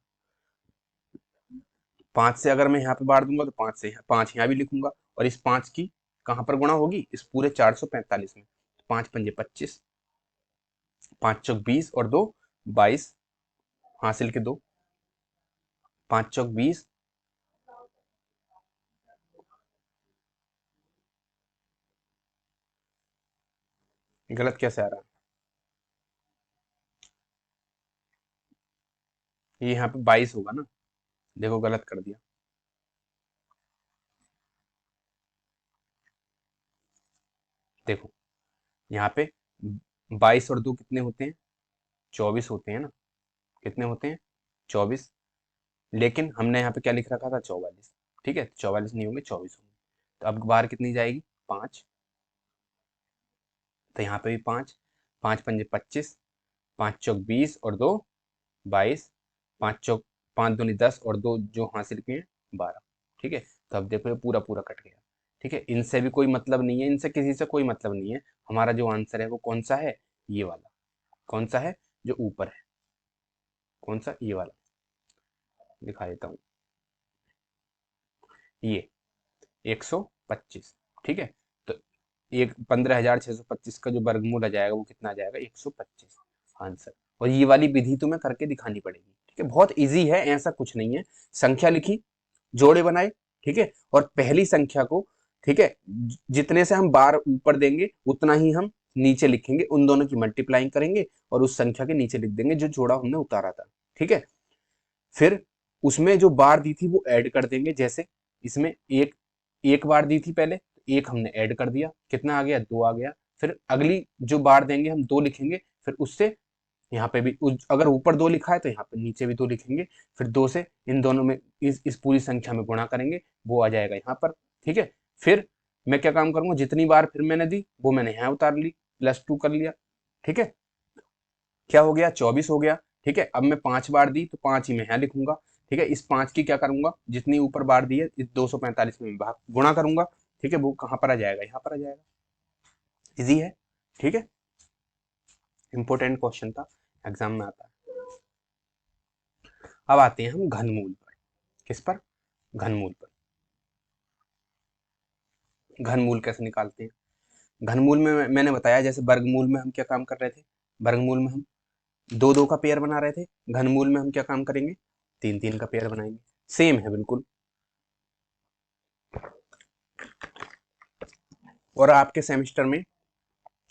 5 से अगर मैं यहाँ पे बार दूंगा तो 5 से 5 यहाँ भी लिखूंगा, और इस 5 की कहाँ पर गुणा होगी? इस पूरे 445 में। 5 पंजे 25, 5 चौक 20 और 2 22, हासिल के 2, 5 चौक 20, गलत कैसे आ रहा है? ये यहाँ पे 22 होगा ना, देखो गलत कर दिया। देखो यहाँ पे 22 और 2 कितने होते हैं? 24 होते हैं ना, कितने होते हैं? 24। लेकिन हमने यहाँ पे क्या लिख रखा था? 44। ठीक है, 44 नहीं होंगे, 24 होंगे। तो अब बाहर कितनी जाएगी? 5। तो यहाँ पे भी 5, 5 पंजे 25, 5 चौक 20 और 2 22, 5 चौक 5 दूनी 10 और 2 जो हासिल किए 12। ठीक है, तो अब देखो ये पूरा पूरा कट गया। ठीक है, इनसे भी कोई मतलब नहीं है, इनसे किसी से कोई मतलब नहीं है। हमारा जो आंसर है वो कौन सा है? ये वाला। कौन सा है? जो ऊपर है। कौन सा? ये वाला। दिखा देता हूँ, ये 125। ठीक है, तो एक 15,625 का जो वर्गमूल आ जाएगा वो कितना आ जाएगा? 125 आंसर। और ये वाली विधि तुम्हें करके दिखानी पड़ेगी। ठीक है, बहुत इजी है, ऐसा कुछ नहीं है। संख्या लिखी, जोड़े बनाए, ठीक है, और पहली संख्या को, ठीक है, जितने से हम बार ऊपर देंगे उतना ही हम नीचे लिखेंगे, उन दोनों की मल्टीप्लाइंग करेंगे और उस संख्या के नीचे लिख देंगे जो जोड़ा हमने उतारा था। ठीक है, फिर उसमें जो बार दी थी वो ऐड कर देंगे, जैसे इसमें एक एक बार दी थी पहले, एक हमने ऐड कर दिया, कितना आ गया? 2 आ गया। फिर अगली जो बार देंगे हम 2 लिखेंगे, फिर उससे यहाँ पे भी अगर ऊपर 2 लिखा है तो यहाँ पे नीचे भी 2 लिखेंगे, फिर 2 से इन दोनों में इस पूरी संख्या में गुणा करेंगे, वो आ जाएगा यहाँ पर। ठीक है, फिर मैं क्या काम करूंगा, जितनी बार फिर मैंने दी वो मैंने यहाँ उतार ली, +2 कर लिया। ठीक है, क्या हो गया? 24 हो गया। ठीक है, अब मैं 5 बार दी तो 5 ही मैं यहाँ लिखूंगा। ठीक है, इस 5 की क्या करूंगा, जितनी ऊपर बार दी है इस 245 में भाग गुणा करूंगा। ठीक है, वो कहाँ पर आ जाएगा? यहाँ पर आ जाएगा। इजी है। ठीक है, इंपॉर्टेंट क्वेश्चन था, एग्जाम में आता है। अब आते हैं हम घनमूल पर। किस पर? घनमूल पर। घनमूल कैसे निकालते हैं? घनमूल में मैंने बताया, जैसे वर्गमूल में हम क्या काम कर रहे थे? वर्गमूल में हम 2-2 का पेयर बना रहे थे। घनमूल में हम क्या काम करेंगे? 3-3 का पेयर बनाएंगे। सेम है बिल्कुल। और आपके सेमेस्टर में,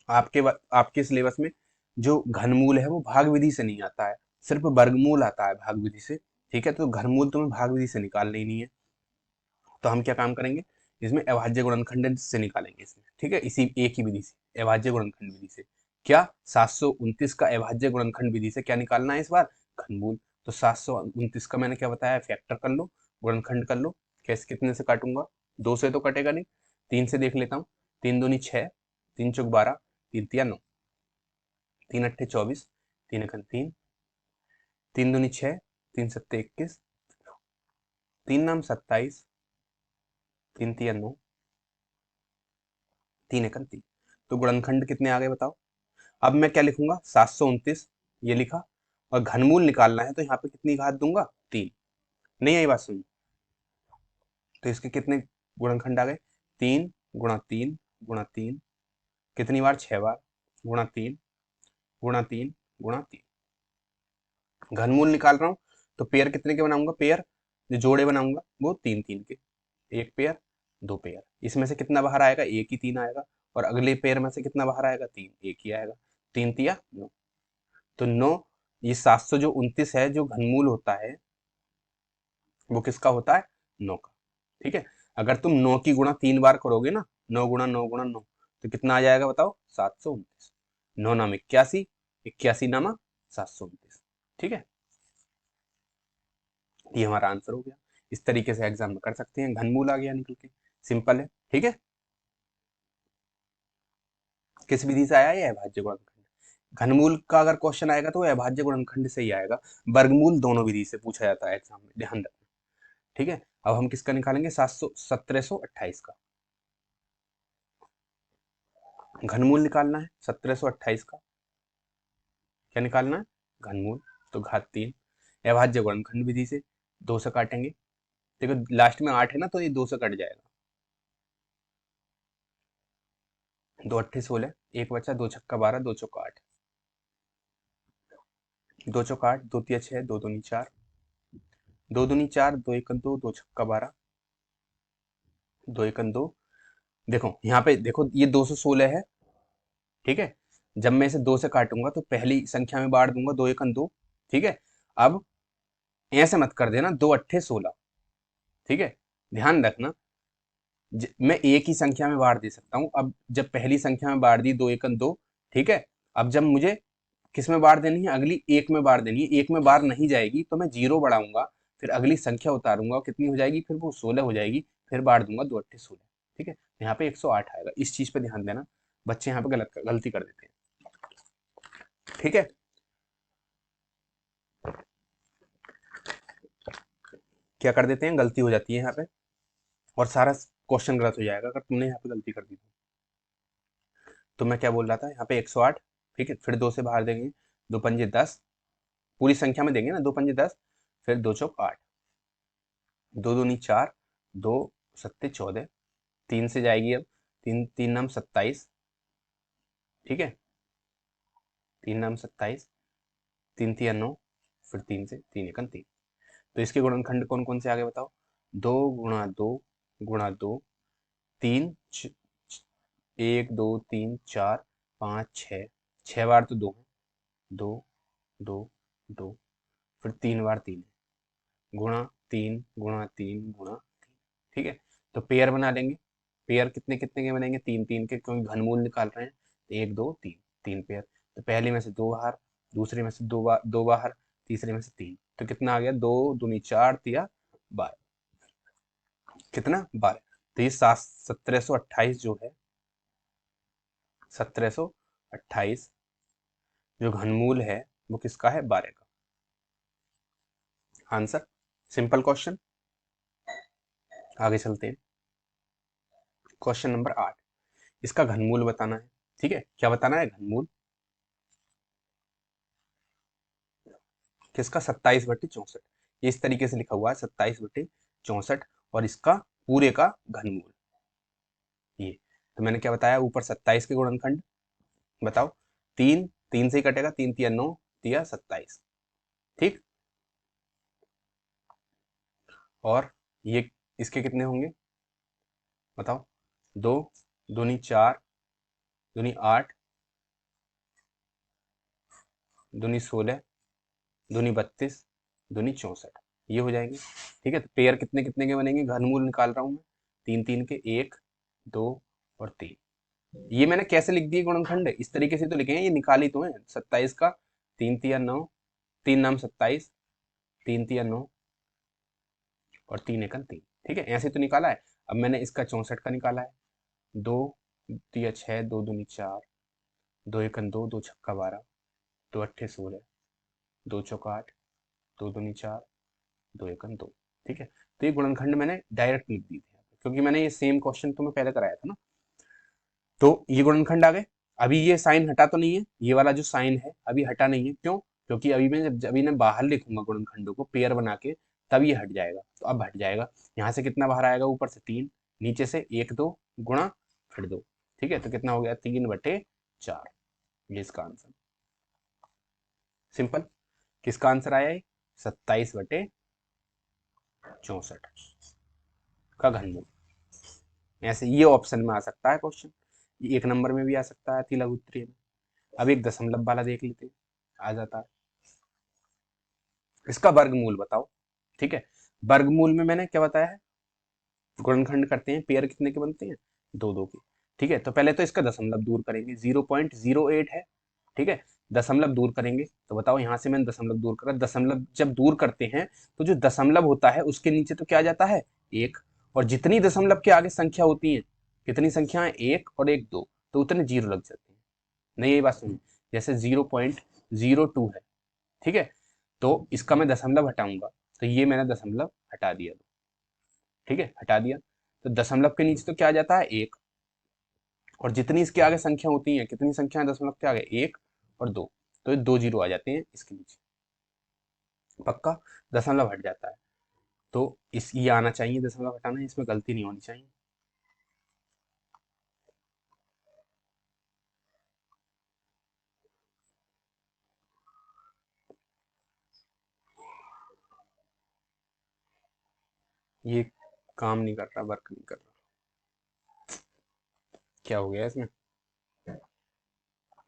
आपके सिलेबस में जो घनमूल है वो भाग विधि से नहीं आता है, सिर्फ वर्गमूल आता है भाग विधि से। ठीक है, तो घनमूल तुम्हें भाग विधि से निकालना ही नहीं है। तो हम क्या काम करेंगे, इसमें अभाज्य गुणनखंड से निकालेंगे इसमें। ठीक है, इसी एक ही विधि से, अभाज्य गुणनखंड विधि से। क्या? 729 का अभाज्य गुणनखंड विधि से क्या निकालना है इस बार? घनमूल। तो 729 का मैंने क्या बताया? फैक्टर कर लो, गुणनखंड कर लो। कैसे, कितने से काटूंगा? 2 से तो कटेगा नहीं, 3 से देख लेता हूँ। 3 दूनी 6, 3 चौक 12, 3 तिया 9, 3 अट्ठे 24, 3 एकन 3, 3 दूनी 6, 3 सत्ते 21, 3 नाम 27, 3 तिया 9, 3 एकन 3। तो गुणनखंड कितने आ गए बताओ? अब मैं क्या लिखूंगा? 729 ये लिखा, और घनमूल निकालना है तो यहाँ पे कितनी घात दूंगा? 3। नहीं आई बात सुन? तो इसके कितने गुणनखंड आ गए? 3 गुणा 3 गुणा 3, कितनी बार? 6 बार, गुणा 3 गुणा 3 गुणा 3। घनमूल निकाल रहा हूँ तो पेयर कितने के बनाऊंगा, पेयर जो जोड़े बनाऊंगा वो 3 3 के, एक पेयर दो पेयर, इसमें से कितना बाहर आएगा, एक ही 3 आएगा, और अगले पेयर में से कितना बाहर आएगा, 3, एक ही आएगा, 3 3 9, तो 9, ये 729 है जो घनमूल होता है वो किसका होता है, 9 का। ठीक है, अगर तुम 9 की गुणा 3 बार करोगे ना, 9 गुणा 9 गुणा 9, तो कितना आ जाएगा बताओ, 729। 9 नाम 81, 81 नामा 729। ठीक है, ये हमारा आंसर हो गया। इस तरीके से एग्जाम में कर सकते हैं, घनमूल आ गया निकल के, सिंपल है। ठीक है, किस विधि से आया ये, अभाज्य गुणनखंड। घनमूल का अगर क्वेश्चन आएगा तो वो अभाज्य गुणनखंड से ही आएगा, वर्गमूल दोनों विधि से पूछा जाता है एग्जाम में, ध्यान रखना। ठीक है, अब हम किसका निकालेंगे, 1728 का घनमूल निकालना है। 1728 का क्या निकालना है, घनमूल। तो घात 3, अभाज्य गुणनखंड विधि से 2 से काटेंगे। देखो लास्ट में 8 है ना, तो ये 2 से कट जाएगा, 2 8 16, एक बचा, 2 छक्का 12, 2 चौका 8, 2 चौका 8, 2 तिया 6, 2 दूनी 4, 2 दूनी 4, 2 एक 2, 2 छक्का 12, 2 एक 2। देखो यहाँ पे देखो ये 216 है। ठीक है, जब मैं इसे 2 से काटूंगा तो पहली संख्या में बांट दूंगा, 2 एक 2। ठीक है, अब ऐसे मत कर देना, 2 अट्ठे 16। ठीक है, ध्यान रखना, मैं एक ही संख्या में बांट दे सकता हूँ। अब जब पहली संख्या में बांट दी, 2 एक 2। ठीक है, अब जब मुझे किस में बार देनी है, अगली एक में बार देनी है, एक में बार नहीं जाएगी तो मैं 0 बढ़ाऊंगा, फिर अगली संख्या उतारूंगा, कितनी हो जाएगी, फिर वो 16 हो जाएगी, फिर बार दूंगा, 2 अट्ठे 16। ठीक है, यहाँ पे 108 आएगा, इस चीज पे ध्यान देना, बच्चे यहाँ पे गलती कर देते हैं। ठीक है, क्या कर देते हैं, गलती हो जाती है यहाँ पे, और सारा क्वेश्चन गलत हो जाएगा अगर तुमने यहाँ पे गलती कर दी तो। मैं क्या बोल रहा था, यहाँ पे 108। ठीक है, फिर 2 से बाहर देंगे, 2 पंजे 10, पूरी संख्या में देंगे ना, 2 पंजे 10, फिर 2 चौक 8, 2 दूनी 4, 2 सत्ते 14, 3 से जाएगी अब, 3 3 नाम 27। ठीक है, 3 नाम 27, 3 तिया 9, फिर 3 से 3 एकन 3। तो इसके गुणनखंड कौन कौन से आगे बताओ, 2 गुणा 2 गुणा 2, 3 1 2 3 4 5 6, 6 बार तो 2 है, 2 2 2, फिर 3 बार 3 है, गुणा 3 गुणा 3 गुणा 3। ठीक है, तो पेयर बना लेंगे, पेयर कितने कितने के बनेंगे, 3 3 के, क्योंकि घनमूल निकाल रहे हैं, तो 1 2 3, 3 पेयर। तो पहले में से 2 बाहर, दूसरे में से 2 बाहर, तीसरे में से 3, तो कितना आ गया, 2 दूनी 4 तिया 12, कितना 12। तो ये 1728 जो है, 1728 जो घनमूल है वो किसका है, 12 का। Answer, simple question. आगे चलते हैं, क्वेश्चन नंबर 8, इसका घनमूल बताना है। ठीक है, क्या बताना है, घनमूल किसका, 27/64। ये इस तरीके से लिखा हुआ है, 27/64, और इसका पूरे का घनमूल ये। तो मैंने क्या बताया, ऊपर 27 के गुणनखंड बताओ, 3 3 से ही कटेगा, 3 तिया 9 तिया 27। ठीक, और ये इसके कितने होंगे बताओ, 2 दूनी 4, दूनी 8, दूनी 16, दूनी 32, दूनी 64, ये हो जाएंगे। ठीक है, तो पेयर कितने कितने के बनेंगे, घनमूल निकाल रहा हूं मैं, 3 3 के, 1 2 और 3। ये मैंने कैसे लिख दिए गुणनखंड, इस तरीके से तो लिखे हैं, ये निकाली तो है, 27 का 3 तिया 9, 3 नाम 27, 3 तिया 9, और 3 एकन 3। ठीक है, ऐसे तो निकाला है। अब मैंने इसका 64 का निकाला है, 2 तिया 6, 2 दूनी 4, 2 एकन 2, 2 छक्का 12, 2 अट्ठे 16, 2 चौका 8, 2 दूनी 4, 2 एकन 2। ठीक है, तो ये गुणनखंड मैंने डायरेक्ट लिख दी थी, क्योंकि मैंने ये सेम क्वेश्चन तुम्हें पहले कराया था ना। तो ये गुणनखंड आ गए। अभी ये साइन हटा तो नहीं है, ये वाला जो साइन है अभी हटा नहीं है, क्यों, क्योंकि अभी मैं जब अभी मैं बाहर लिखूंगा गुणनखंडों को पेयर बना के, तब ये हट जाएगा। तो अब हट जाएगा, यहाँ से कितना बाहर आएगा, ऊपर से 3, नीचे से 1 2 गुणा फिर 2। ठीक है, तो कितना हो गया, 3/4, ये इसका आंसर, सिंपल। किसका आंसर आया है? 27/64 का घनमूल। ऐसे ये ऑप्शन में आ सकता है क्वेश्चन, एक नंबर में भी आ सकता है अति लघु उत्तरीय में। अब एक दशमलव वाला देख लेते हैं, आ जाता है। इसका वर्गमूल बताओ। ठीक है, वर्गमूल में मैंने क्या बताया है, गुणनखंड करते हैं, पेयर कितने के बनते हैं? दो दो के। ठीक है, तो पहले तो इसका दशमलव दूर करेंगे, 0.08 है। ठीक है, दशमलव दूर करेंगे तो बताओ, यहाँ से मैंने दशमलव दूर करा। दशमलव जब दूर करते हैं तो जो दशमलव होता है उसके नीचे तो क्या आ जाता है? एक। और जितनी दशमलव के आगे संख्या होती है, कितनी संख्याएं? एक और एक दो, तो उतने जीरो लग जाते हैं। नहीं, यही बात सुनिए, जैसे 0.02 है। ठीक है, तो इसका मैं दशमलव हटाऊंगा, तो ये मैंने दशमलव हटा दिया। ठीक है, हटा दिया, तो दशमलव के नीचे तो क्या आ जाता है? एक। और जितनी इसके आगे संख्या होती है, कितनी संख्या है दशमलव के आगे? एक और दो, तो ये दो जीरो आ जाते हैं इसके नीचे। पक्का, दशमलव हट जाता है। तो इस ये आना चाहिए, दशमलव हटाना है, इसमें गलती नहीं होनी चाहिए। ये काम नहीं कर रहा, वर्क नहीं कर रहा, क्या हो गया इसमें?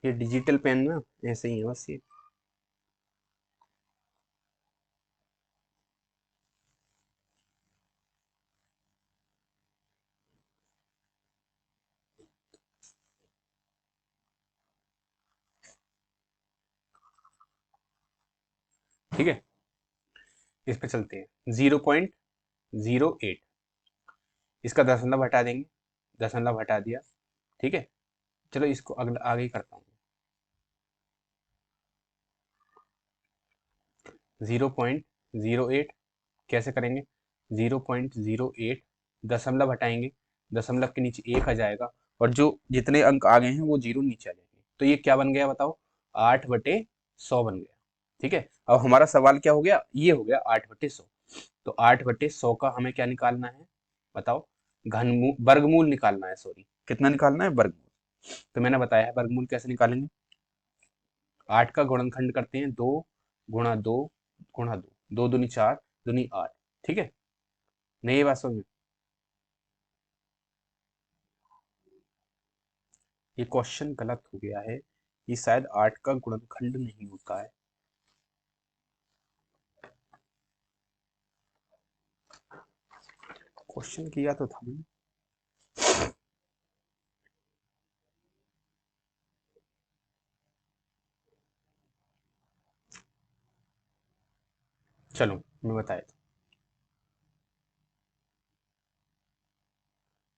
ये डिजिटल पेन ना ऐसे ही है बस ये। ठीक है, इस पे चलते हैं। 0.08, इसका दशमलव हटा देंगे, दशमलव हटा दिया। ठीक है, चलो इसको अगला आगे ही करता हूँ। 0.08 कैसे करेंगे? 0.08, दशमलव हटाएंगे, दशमलव के नीचे एक आ जाएगा, और जो जितने अंक आ गए हैं वो जीरो नीचे आ जाएंगे, तो ये क्या बन गया बताओ? 8/100 बन गया। ठीक है, अब हमारा सवाल क्या हो गया? ये हो गया 8/100। तो 8/100 का हमें क्या निकालना है बताओ? घनमूल, वर्गमूल निकालना है, सॉरी, कितना निकालना है? वर्गमूल। तो मैंने बताया है वर्गमूल कैसे निकालेंगे। 8 का गुणनखंड करते हैं, 2 × 2 × 2, 2 दूनी 4, दूनी 8। ठीक है, नहीं ये बात समझ में? ये क्वेश्चन गलत हो गया है, ये शायद 8 का गुणनखंड नहीं होता है। क्वेश्चन किया तो था मैंने। चलो मैं बताया था,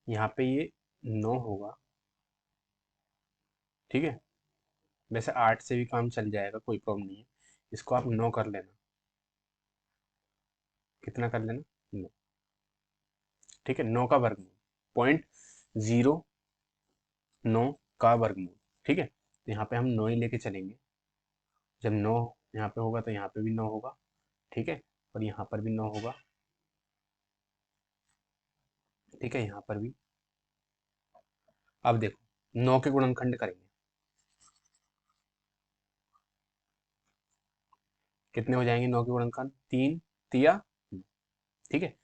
यहाँ पे ये 9 होगा। ठीक है, वैसे 8 से भी काम चल जाएगा, कोई प्रॉब्लम नहीं है। इसको आप 9 कर लेना। कितना कर लेना? 9। ठीक है, 9 का वर्गमूल, 0.09 का वर्गमूल। ठीक है, तो यहाँ पे हम 9 ही लेके चलेंगे। जब 9 यहाँ पे होगा तो यहाँ पे भी 9 होगा। ठीक है, और यहाँ पर भी 9 होगा। ठीक है, यहाँ पर भी। अब देखो 9 के गुणनखंड करेंगे, कितने हो जाएंगे 9 के गुणनखंड? 3 तिया 9। ठीक है,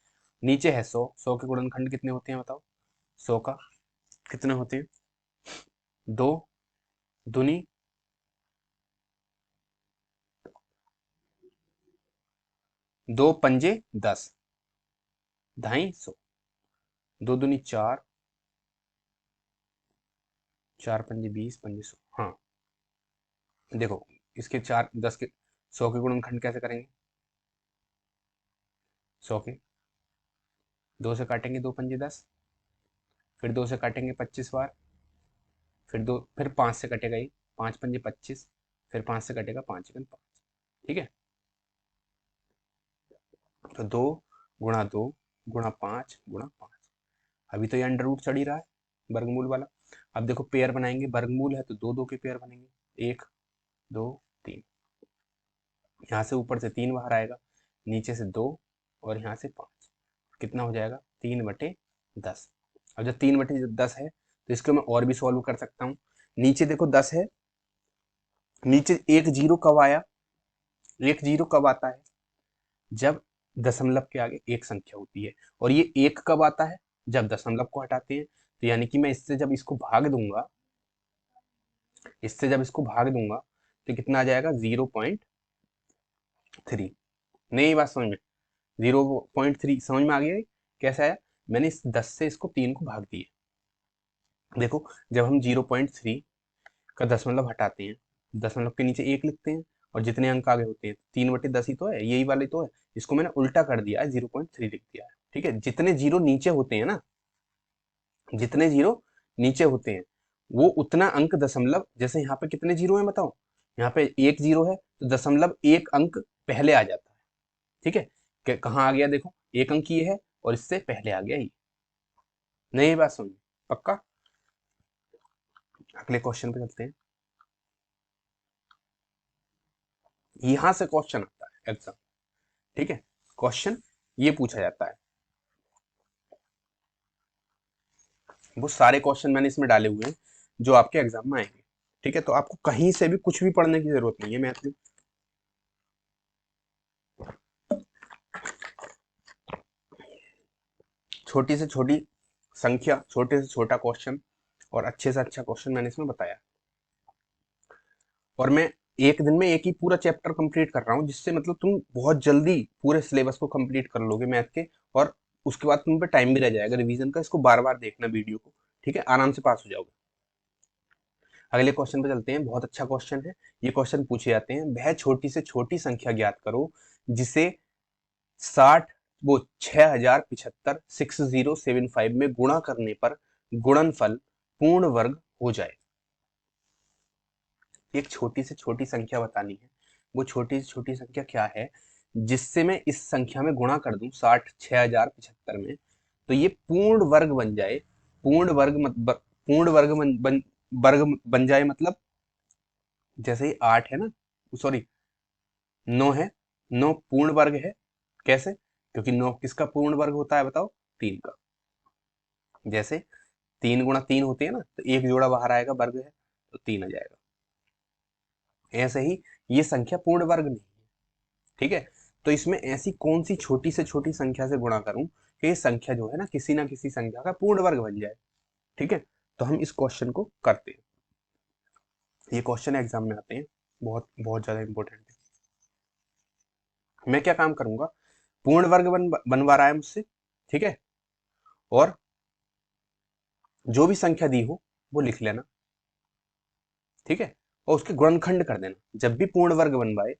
नीचे है 100, 100 के गुणनखंड कितने होते हैं बताओ? 100 का कितने होते हैं? 2 दूनी 2 पंजे 10, 250। 2 दूनी 4, 4 पंजे 20, पंजे 100। हाँ, देखो इसके 4 10 के 100 के गुणनखंड कैसे करेंगे? 100 के 2 से काटेंगे, 2 पंजे 10, फिर 2 से काटेंगे 25 बार, फिर 5 से कटेगा ये, 5 पंजे 25, फिर 5 से कटेगा 5 × 5। ठीक है, तो 2 × 2 × 5 × 5। अभी तो ये अंडर रूट चढ़ ही रहा है वर्गमूल वाला। अब देखो पेयर बनाएंगे, वर्गमूल है तो दो दो के पेयर बनेंगे, 1 2 3। यहाँ से ऊपर से 3 बाहर आएगा, नीचे से 2, और यहाँ से 5। कितना हो जाएगा? 3/10। अब जब 3/10 है तो इसको मैं और भी सॉल्व कर सकता हूँ। नीचे देखो 10 है, नीचे एक जीरो कब आया? एक जीरो कब आता है? जब दशमलव के आगे एक संख्या होती है। और ये एक कब आता है? जब दशमलव को हटाते हैं। तो यानी कि मैं इससे जब इसको भाग दूंगा, तो कितना आ जाएगा? 0.3। नहीं, बात समझ में? 0.3 समझ में आ गया? कैसे आया? मैंने इस 10 से इसको 3 को भाग दिए। देखो, जब हम 0.3 का दशमलव हटाते हैं, दशमलव के नीचे एक लिखते हैं, और जितने अंक आगे होते हैं 3/10 ही तो है, यही वाले तो है। इसको मैंने उल्टा कर दिया है, 0.3 लिख दिया है। ठीक है, जितने जीरो नीचे होते हैं ना, जितने जीरो नीचे होते हैं, वो उतना अंक दशमलव, जैसे यहाँ पे कितने जीरो हैं बताओ? यहाँ पे एक जीरो है, तो दशमलव एक अंक पहले आ जाता है। ठीक है, कहाँ आ गया? देखो, एक अंक ये है, और इससे पहले आ गया ये। नहीं, ये बात समझ पक्का? अगले क्वेश्चन पे चलते हैं। यहां से क्वेश्चन आता है एग्जाम। ठीक है, क्वेश्चन ये पूछा जाता है। वो सारे क्वेश्चन मैंने इसमें डाले हुए हैं जो आपके एग्जाम में आएंगे। ठीक है, तो आपको कहीं से भी कुछ भी पढ़ने की जरूरत नहीं है मैथ में। छोटी से छोटी संख्या, छोटे से छोटा क्वेश्चन, और अच्छे से अच्छा क्वेश्चन मैंने इसमें बताया। और मैं एक दिन में एक ही पूरा चैप्टर कंप्लीट कर रहा हूँ, जिससे मतलब तुम बहुत जल्दी पूरे सिलेबस को कंप्लीट कर लोगे मैथ के। और उसके बाद तुम पे टाइम भी रह जाएगा रिवीजन का। इसको बार बार देखना वीडियो को। ठीक है, आराम से पास हो जाओगे। अगले क्वेश्चन पे चलते हैं। बहुत अच्छा क्वेश्चन है। ये क्वेश्चन पूछे जाते हैं, वह छोटी से छोटी संख्या ज्ञात करो जिसे 60 वो 6075 6075 में गुणा करने पर गुणनफल पूर्ण वर्ग हो जाए। एक छोटी से छोटी संख्या बतानी है। वो छोटी से छोटी संख्या क्या है जिससे मैं इस संख्या में गुणा कर दूं 60 6075 में, तो ये पूर्ण वर्ग बन जाए। पूर्ण वर्ग वर्ग बन जाए मतलब, जैसे ही 8 है ना, सॉरी 9 है, 9 पूर्ण वर्ग है। कैसे? क्योंकि 9 किसका पूर्ण वर्ग होता है बताओ? 3 का। जैसे 3 गुणा 3 होते हैं ना, तो एक जोड़ा बाहर आएगा, वर्ग है, तो 3 आ जाएगा। ऐसे ही ये संख्या पूर्ण वर्ग नहीं है। ठीक है, तो इसमें ऐसी कौन सी छोटी से छोटी संख्या से गुणा करूं कि ये संख्या जो है ना किसी संख्या का पूर्ण वर्ग बन जाए। ठीक है, तो हम इस क्वेश्चन को करते हैं। ये क्वेश्चन एग्जाम में आते हैं, बहुत बहुत ज्यादा इंपॉर्टेंट है। मैं क्या काम करूंगा? पूर्ण वर्ग बनवा रहा है मुझसे। ठीक है, और जो भी संख्या दी हो वो लिख लेना। ठीक है, और उसके गुणनखंड कर देना। जब भी पूर्ण वर्ग बनवाए,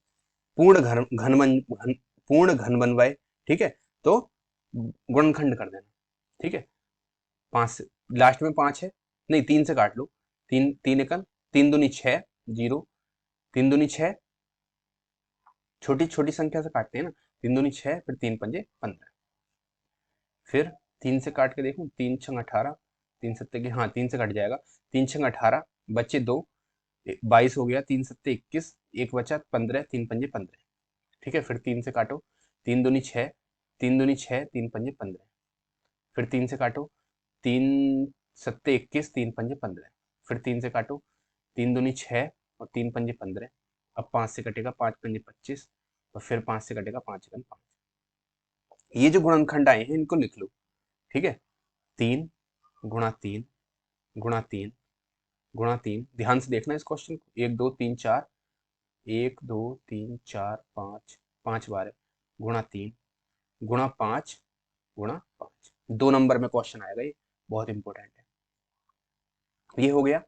पूर्ण घन घन बन घन पूर्ण घन बनवाए, ठीक है, तो गुणनखंड कर देना। ठीक है, 5 से लास्ट में 5 है, नहीं 3 से काट लो। 3 3 एकम 3 दूनी 6 जीरो, 3 दूनी 6, छोटी छोटी संख्या से काटते हैं ना। 3 दूनी 6, फिर 3 पंजे 15, फिर 3 से काट के देखूं, 3 छंग 18, 3 सत्ते के, हाँ 3 से कट जाएगा। 3 छंग 18, बच्चे 2, 22 हो गया। 3 सत्ते 21, एक बचा 15, 3 पंजे 15। ठीक है, फिर 3 से काटो, 3 दूनी 6, 3 दूनी 6, 3 पंजे 15, फिर 3 से काटो, 3 सत्ते 21, 3 पंजे 15, फिर 3 से काटो, 3 दूनी 6 और 3 पंजे 15। अब 5 से कटेगा, 5 पंजे 25, और फिर 5 से कटेगा, 5 एकम 5। ये जो गुणनखंड आए हैं इनको लिख लो। ठीक है, 3 गुणा 3 गुणा 3 गुणा 3, ध्यान से देखना इस क्वेश्चन को। 1 2 3 4, 1 2 3 4 5, 5 बार गुणा 3 गुणा 5 गुणा 5। 2 नंबर में क्वेश्चन आएगा, ये बहुत इंपॉर्टेंट है। ये हो गया।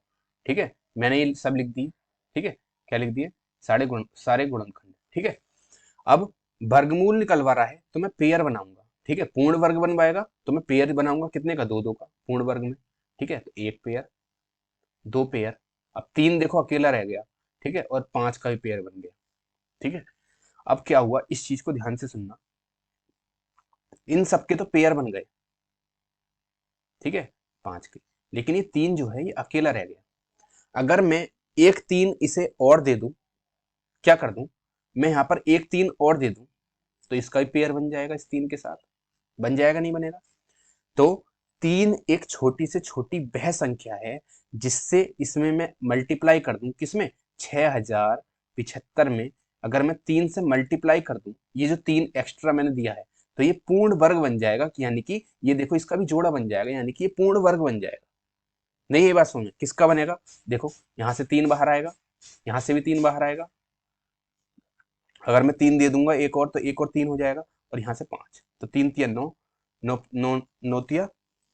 ठीक है, मैंने ये सब लिख दिए। ठीक है, क्या लिख दिए? सारे गुणनखंड। ठीक है, अब वर्गमूल निकलवा रहा है तो मैं पेयर बनाऊंगा। ठीक है, पूर्ण वर्ग बनवाएगा तो मैं पेयर बनाऊंगा, कितने का? 2 2 का, पूर्ण वर्ग में। ठीक है, तो 1 पेयर, 2 पेयर, अब 3 देखो अकेला रह गया। ठीक है, और 5 का भी पेयर बन गया। ठीक है, अब क्या हुआ, इस चीज को ध्यान से सुनना। इन सबके तो पेयर बन गए। ठीक है, 5 के, लेकिन ये 3 जो है ये अकेला रह गया। अगर मैं एक 3 इसे और दे दूं, क्या कर दूं, मैं यहाँ पर एक 3 और दे दूं, तो इसका भी पेयर बन जाएगा इस 3 के साथ। बन जाएगा, नहीं बनेगा? तो 3 एक छोटी से छोटी वह संख्या है जिससे इसमें मैं मल्टीप्लाई कर दूं, किसमें? 6075 में अगर मैं 3 से मल्टीप्लाई कर दूं, ये जो 3 एक्स्ट्रा मैंने दिया है, तो ये पूर्ण वर्ग बन जाएगा, यानी कि ये देखो इसका भी जोड़ा बन जाएगा, यानी कि ये पूर्ण वर्ग बन जाएगा। नहीं, ये बात समझ किसका बनेगा? देखो यहां से 3 बाहर आएगा, यहां से भी 3 बाहर आएगा। अगर मैं 3 दे दूंगा एक और, तो एक और 3 हो जाएगा, और यहाँ से 5, तो 3 तिया 9, 9 9 9 तिया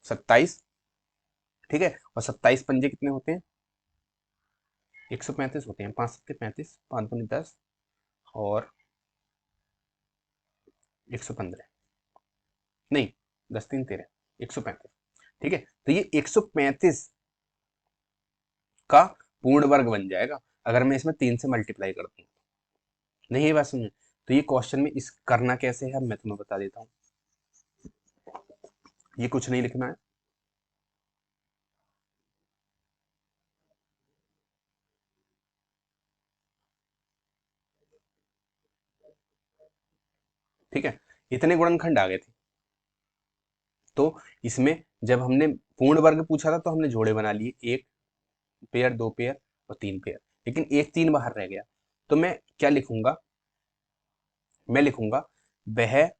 27। ठीक है, और 27 पंजे कितने होते हैं? 135 होते हैं। 5 सत्ते 35, 5 दूनी 10, और 115, नहीं 10 3 13, 135। ठीक है, तो ये 135 का पूर्ण वर्ग बन जाएगा अगर मैं इसमें 3 से मल्टीप्लाई कर दूं। नहीं, ये बात समझे? तो ये क्वेश्चन में इस करना कैसे है मैं तुम्हें बता देता हूँ। ये कुछ नहीं लिखना है, ठीक है, इतने गुणनखंड आ गए थे। तो इसमें जब हमने पूर्ण वर्ग पूछा था तो हमने जोड़े बना लिए, 1 पेयर, 2 पेयर और 3 पेयर, लेकिन एक 3 बाहर रह गया। तो मैं क्या लिखूंगा? मैं लिखूंगा वह,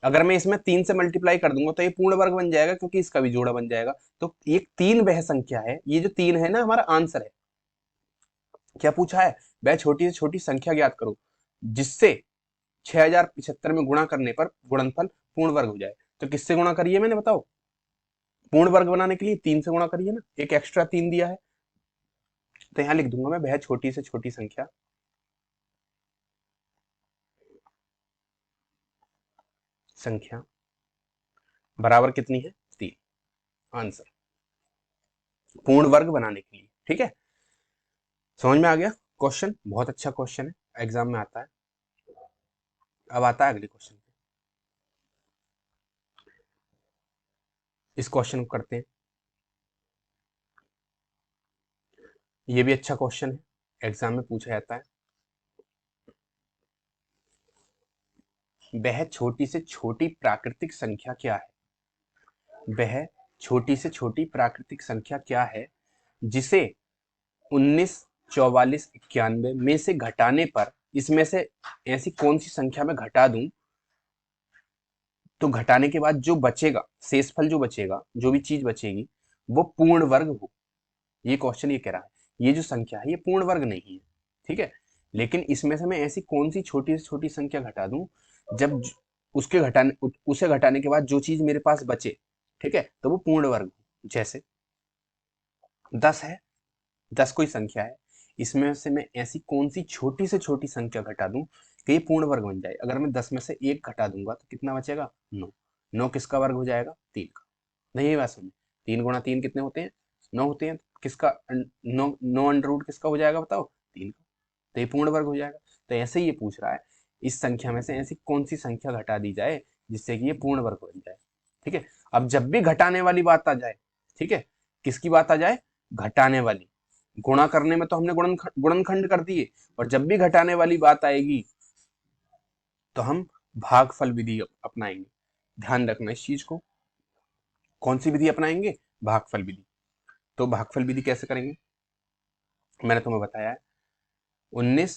अगर मैं इसमें 3 से मल्टीप्लाई कर दूंगा तो ये पूर्ण वर्ग बन जाएगा, क्योंकि इसका भी जोड़ा बन जाएगा। तो एक 3 वह संख्या है, ये जो 3 है ना हमारा आंसर है। क्या पूछा है? वह छोटी से छोटी संख्या ज्ञात करो जिससे 6075 में गुणा करने पर गुणनफल पूर्ण वर्ग हो जाए। तो किससे गुणा करिए मैंने, बताओ? पूर्ण वर्ग बनाने के लिए 3 से गुणा करिए ना, एक एक्स्ट्रा 3 दिया है। तो यहां लिख दूंगा मैं, वह छोटी से छोटी संख्या संख्या बराबर कितनी है? 3। आंसर पूर्ण वर्ग बनाने के लिए। ठीक है, समझ में आ गया? क्वेश्चन बहुत अच्छा क्वेश्चन है, एग्जाम में आता है। अब आता है अगले क्वेश्चन पे। इस क्वेश्चन को करते हैं। ये भी अच्छा क्वेश्चन है, एग्जाम में पूछा जाता है। वह छोटी से छोटी प्राकृतिक संख्या क्या है? वह छोटी से छोटी प्राकृतिक संख्या क्या है जिसे 19, 44, 91 में से घटाने पर, इसमें से ऐसी कौन सी संख्या में घटा दूं तो घटाने के बाद जो बचेगा, शेषफल जो बचेगा, जो भी चीज बचेगी वो पूर्ण वर्ग हो। ये क्वेश्चन ये कह रहा है, ये जो संख्या है ये पूर्ण वर्ग नहीं है। ठीक है, लेकिन इसमें से मैं ऐसी कौन सी छोटी से छोटी संख्या घटा दूं जब उसके घटाने उसे घटाने के बाद जो चीज मेरे पास बचे, ठीक है, तो वो पूर्ण वर्ग हो। जैसे 10 है, 10 कोई संख्या है, इसमें से मैं ऐसी कौन सी छोटी से छोटी संख्या घटा दूं कि ये पूर्ण वर्ग बन जाए। अगर मैं 10 में से 1 घटा दूंगा तो कितना बचेगा? 9। 9 किसका वर्ग हो जाएगा? 3 का। नहीं, ये बात समझ, 3 गुणा 3 कितने होते हैं? 9 होते हैं। किसका 9? 9 अंडर रूट किसका हो जाएगा बताओ? 3 का। तो ये पूर्ण वर्ग हो जाएगा। तो ऐसे ही ये पूछ रहा है, इस संख्या में से ऐसी कौन सी संख्या घटा दी जाए जिससे कि ये पूर्ण वर्ग बन जाए। ठीक है, अब जब भी घटाने वाली बात आ जाए, ठीक है, किसकी बात आ जाए? घटाने वाली। गुणा करने में तो हमने गुणनखंड कर दिए, और जब भी घटाने वाली बात आएगी तो हम भागफल विधि अपनाएंगे। ध्यान रखना इस चीज को। कौन सी विधि अपनाएंगे? भागफल विधि। तो भागफल विधि कैसे करेंगे मैंने तुम्हें बताया है। 19,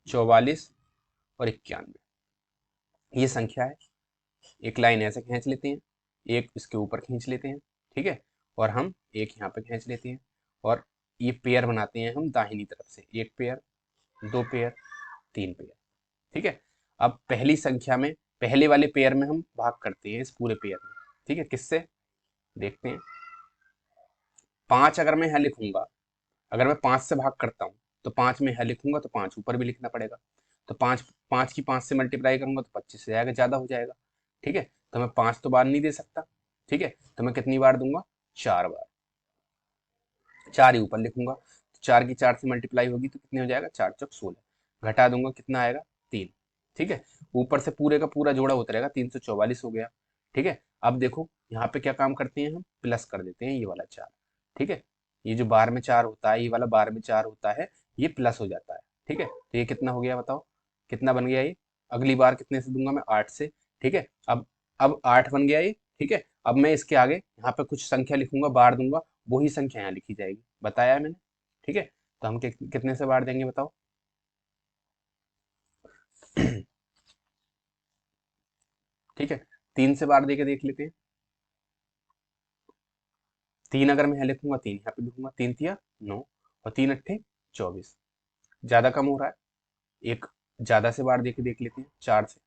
44 और 91 ये संख्या है। एक लाइन ऐसे खींच लेते हैं, एक इसके ऊपर खींच लेते हैं, ठीक है, और हम एक यहाँ पे खींच लेते हैं, और ये पेयर बनाते हैं हम दाहिनी तरफ से, एक पेयर, दो पेयर, तीन पेयर। ठीक है, अब पहली संख्या में, पहले वाले पेयर में हम भाग करते हैं इस पूरे पेयर में। ठीक है, किससे? देखते हैं। 5 अगर मैं यहाँ लिखूंगा, अगर मैं 5 से भाग करता हूँ तो 5 में यहाँ लिखूंगा तो 5 ऊपर भी लिखना पड़ेगा। तो 5 5 की 5 से मल्टीप्लाई करूंगा तो 25 से जाएगा, ज्यादा हो जाएगा। ठीक है, तो मैं 5 तो बार नहीं दे सकता। ठीक है, तो मैं कितनी बार दूंगा? 4 बार। 4 ही ऊपर लिखूंगा, तो 4 की 4 से मल्टीप्लाई होगी तो कितनी हो जाएगा? 4 चौक 16। घटा दूंगा, कितना आएगा? 3। ठीक है, ऊपर से पूरे का पूरा जोड़ा होता रहेगा, 344 हो गया। ठीक है, अब देखो यहाँ पे क्या काम करते हैं हम? प्लस कर देते हैं ये वाला 4। ठीक है, ये जो बार में 4 होता है, ये वाला बार में 4 होता है, ये प्लस हो जाता है। ठीक है, तो ये कितना हो गया बताओ? कितना बन गया ये? अगली बार कितने से दूंगा मैं? 8 से। ठीक है, अब 8 बन गया ये। ठीक है, अब मैं इसके आगे यहाँ पे कुछ संख्या लिखूंगा, बार दूंगा, वही संख्या यहाँ लिखी जाएगी, बताया है मैंने। ठीक है, तो हम कितने से बांट देंगे बताओ? ठीक है, 3 से बांट देके देख लेते हैं। 3 अगर मैं यहाँ लिखूंगा, 3 यहाँ पे लिखूंगा, 3 तिया 9 और 3 अट्ठे 24। ज्यादा कम हो रहा है, एक ज्यादा से बार देके देख लेते हैं। 4 से,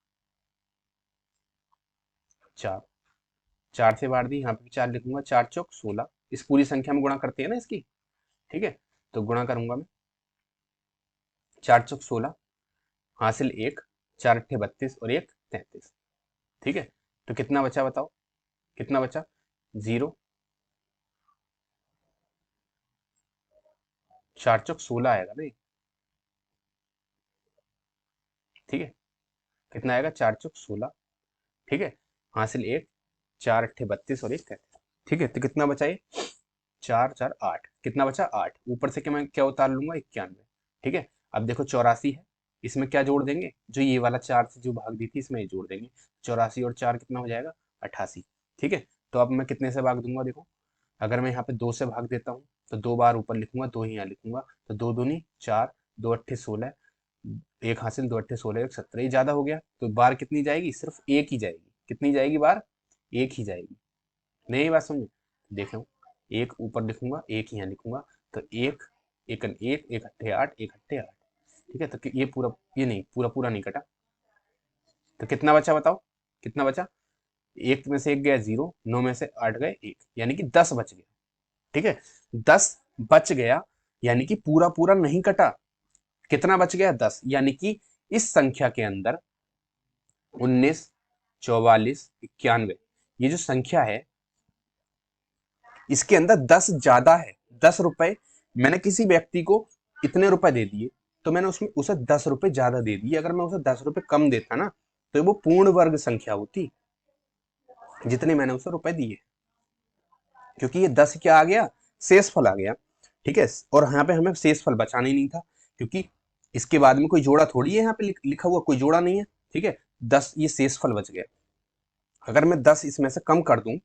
4 4 से बार दी, यहाँ पे भी 4 लिखूंगा, 4 चौक 16। इस पूरी संख्या में गुणा करते हैं ना इसकी, ठीक है। तो गुणा करूंगा मैं, 4 चौक 16, हासिल 1, 4 अट्ठे 32 और 1 33। ठीक है, तो कितना बचा बताओ, कितना बचा? 0। 4 चौक 16 आएगा ना, ठीक है। कितना आएगा? 4 चौक 16, ठीक है। हासिल 1, 4 अट्ठे 32 और 1 33। ठीक है, तो कितना बचा ये? 4 4 8। कितना बचा? 8। ऊपर से क्या मैं क्या उतार लूंगा? 91। ठीक है, अब देखो 84 है, इसमें क्या जोड़ देंगे? जो ये वाला 4 से जो भाग दी थी इसमें ये जोड़ देंगे। 84 और 4 कितना हो जाएगा? 88। ठीक है, तो अब मैं कितने से भाग दूंगा देखो, अगर मैं यहाँ पे 2 से भाग देता हूँ तो 2 बार ऊपर लिखूंगा, 2 ही यहाँ लिखूंगा। तो 2 दूनी 4, 2 अट्ठे 16, एक हासिल, 2 अट्ठे 16, 1 17। ये ज्यादा हो गया, तो बार कितनी जाएगी? सिर्फ एक ही जाएगी। कितनी जाएगी बार? एक ही जाएगी। नहीं बात समझे? देख लो, एक ऊपर लिखूंगा, एक यहाँ लिखूंगा। तो एक, एक एक, एक अट्ठे 8, एक अट्ठे 8। ठीक है, तो ये पूरा, ये नहीं पूरा पूरा नहीं कटा। तो कितना बचा बताओ, कितना बचा? एक में से एक गया 0, 9 में से 8 गए 1, यानी कि 10 बच गया। ठीक है, 10 बच गया, यानी कि पूरा पूरा नहीं कटा। कितना बच गया? 10। यानी कि इस संख्या के अंदर 19, 44, 91, ये जो संख्या है इसके अंदर 10 ज्यादा है। 10 रुपए मैंने किसी व्यक्ति को इतने रुपए दे दिए, तो मैंने उसमें उसे 10 रुपए ज्यादा दे दिए। अगर मैं उसे 10 रुपए कम देता ना, तो वो पूर्ण वर्ग संख्या होती, जितने मैंने उसे रुपए दिए। क्योंकि ये 10 क्या आ गया? शेषफल आ गया। ठीक है, और यहाँ पे हमें शेषफल बचाना ही नहीं था, क्योंकि इसके बाद में कोई जोड़ा थोड़ी है, यहाँ पे लिखा हुआ कोई जोड़ा नहीं है। ठीक है, 10 ये शेषफल बच गया। अगर मैं 10 इसमें से कम कर दूं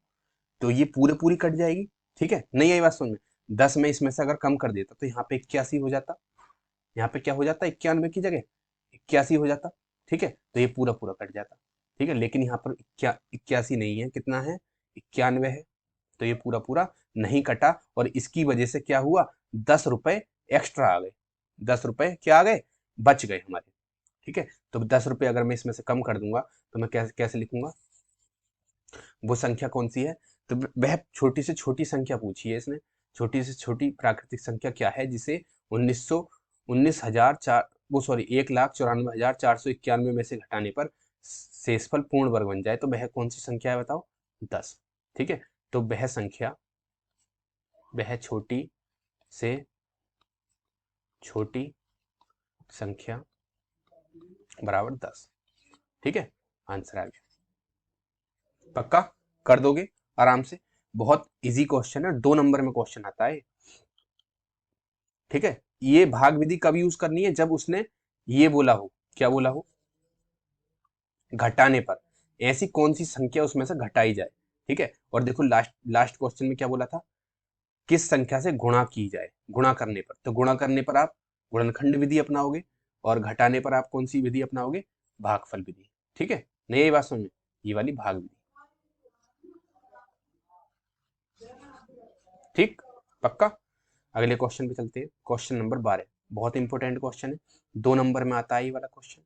तो ये पूरे पूरी कट जाएगी। ठीक है, नहीं आई बात समझ में? 10 में इसमें से अगर कम कर देता तो यहाँ पे 81 हो जाता। यहाँ पे क्या हो जाता? 91 की जगह 81 हो जाता। ठीक है, तो ये पूरा पूरा कट जाता। ठीक है, लेकिन यहाँ पर 81 नहीं है, कितना है? 91 है। तो ये पूरा पूरा नहीं कटा, और इसकी वजह से क्या हुआ? 10 रुपए एक्स्ट्रा आ गए। 10 रुपए क्या आ गए? बच गए हमारे। ठीक है, तो 10 रुपए अगर मैं इसमें से कम कर दूंगा तो मैं कैसे कैसे लिखूंगा? वो संख्या कौन सी है? तो वह छोटी से छोटी संख्या पूछी है इसने। छोटी से छोटी प्राकृतिक संख्या क्या है जिसे 19,000 वो सॉरी 1,94,491 में से घटाने पर शेषफल पूर्ण वर्ग बन जाए? तो वह कौन सी संख्या है बताओ? 10। ठीक है, तो वह संख्या, वह छोटी से छोटी संख्या बराबर 10। ठीक है, आंसर आ गया। पक्का कर दोगे आराम से? बहुत इजी क्वेश्चन है, 2 नंबर में क्वेश्चन आता है। ठीक है, ये भाग विधि कब यूज करनी है? जब उसने ये बोला हो, क्या बोला हो? घटाने पर ऐसी कौन सी संख्या उसमें से घटाई जाए। ठीक है, और देखो लास्ट लास्ट क्वेश्चन में क्या बोला था? किस संख्या से गुणा की जाए। गुणा करने पर, तो गुणा करने पर आप गुणनखंड विधि अपनाओगे, और घटाने पर आप कौन सी विधि अपनाओगे? भागफल विधि। ठीक है, नहीं ये बात समझ में? ये वाली भाग विधि। ठीक, पक्का। अगले क्वेश्चन पे चलते हैं, क्वेश्चन नंबर 12। बहुत इंपॉर्टेंट क्वेश्चन है, 2 नंबर में आता है ये वाला क्वेश्चन।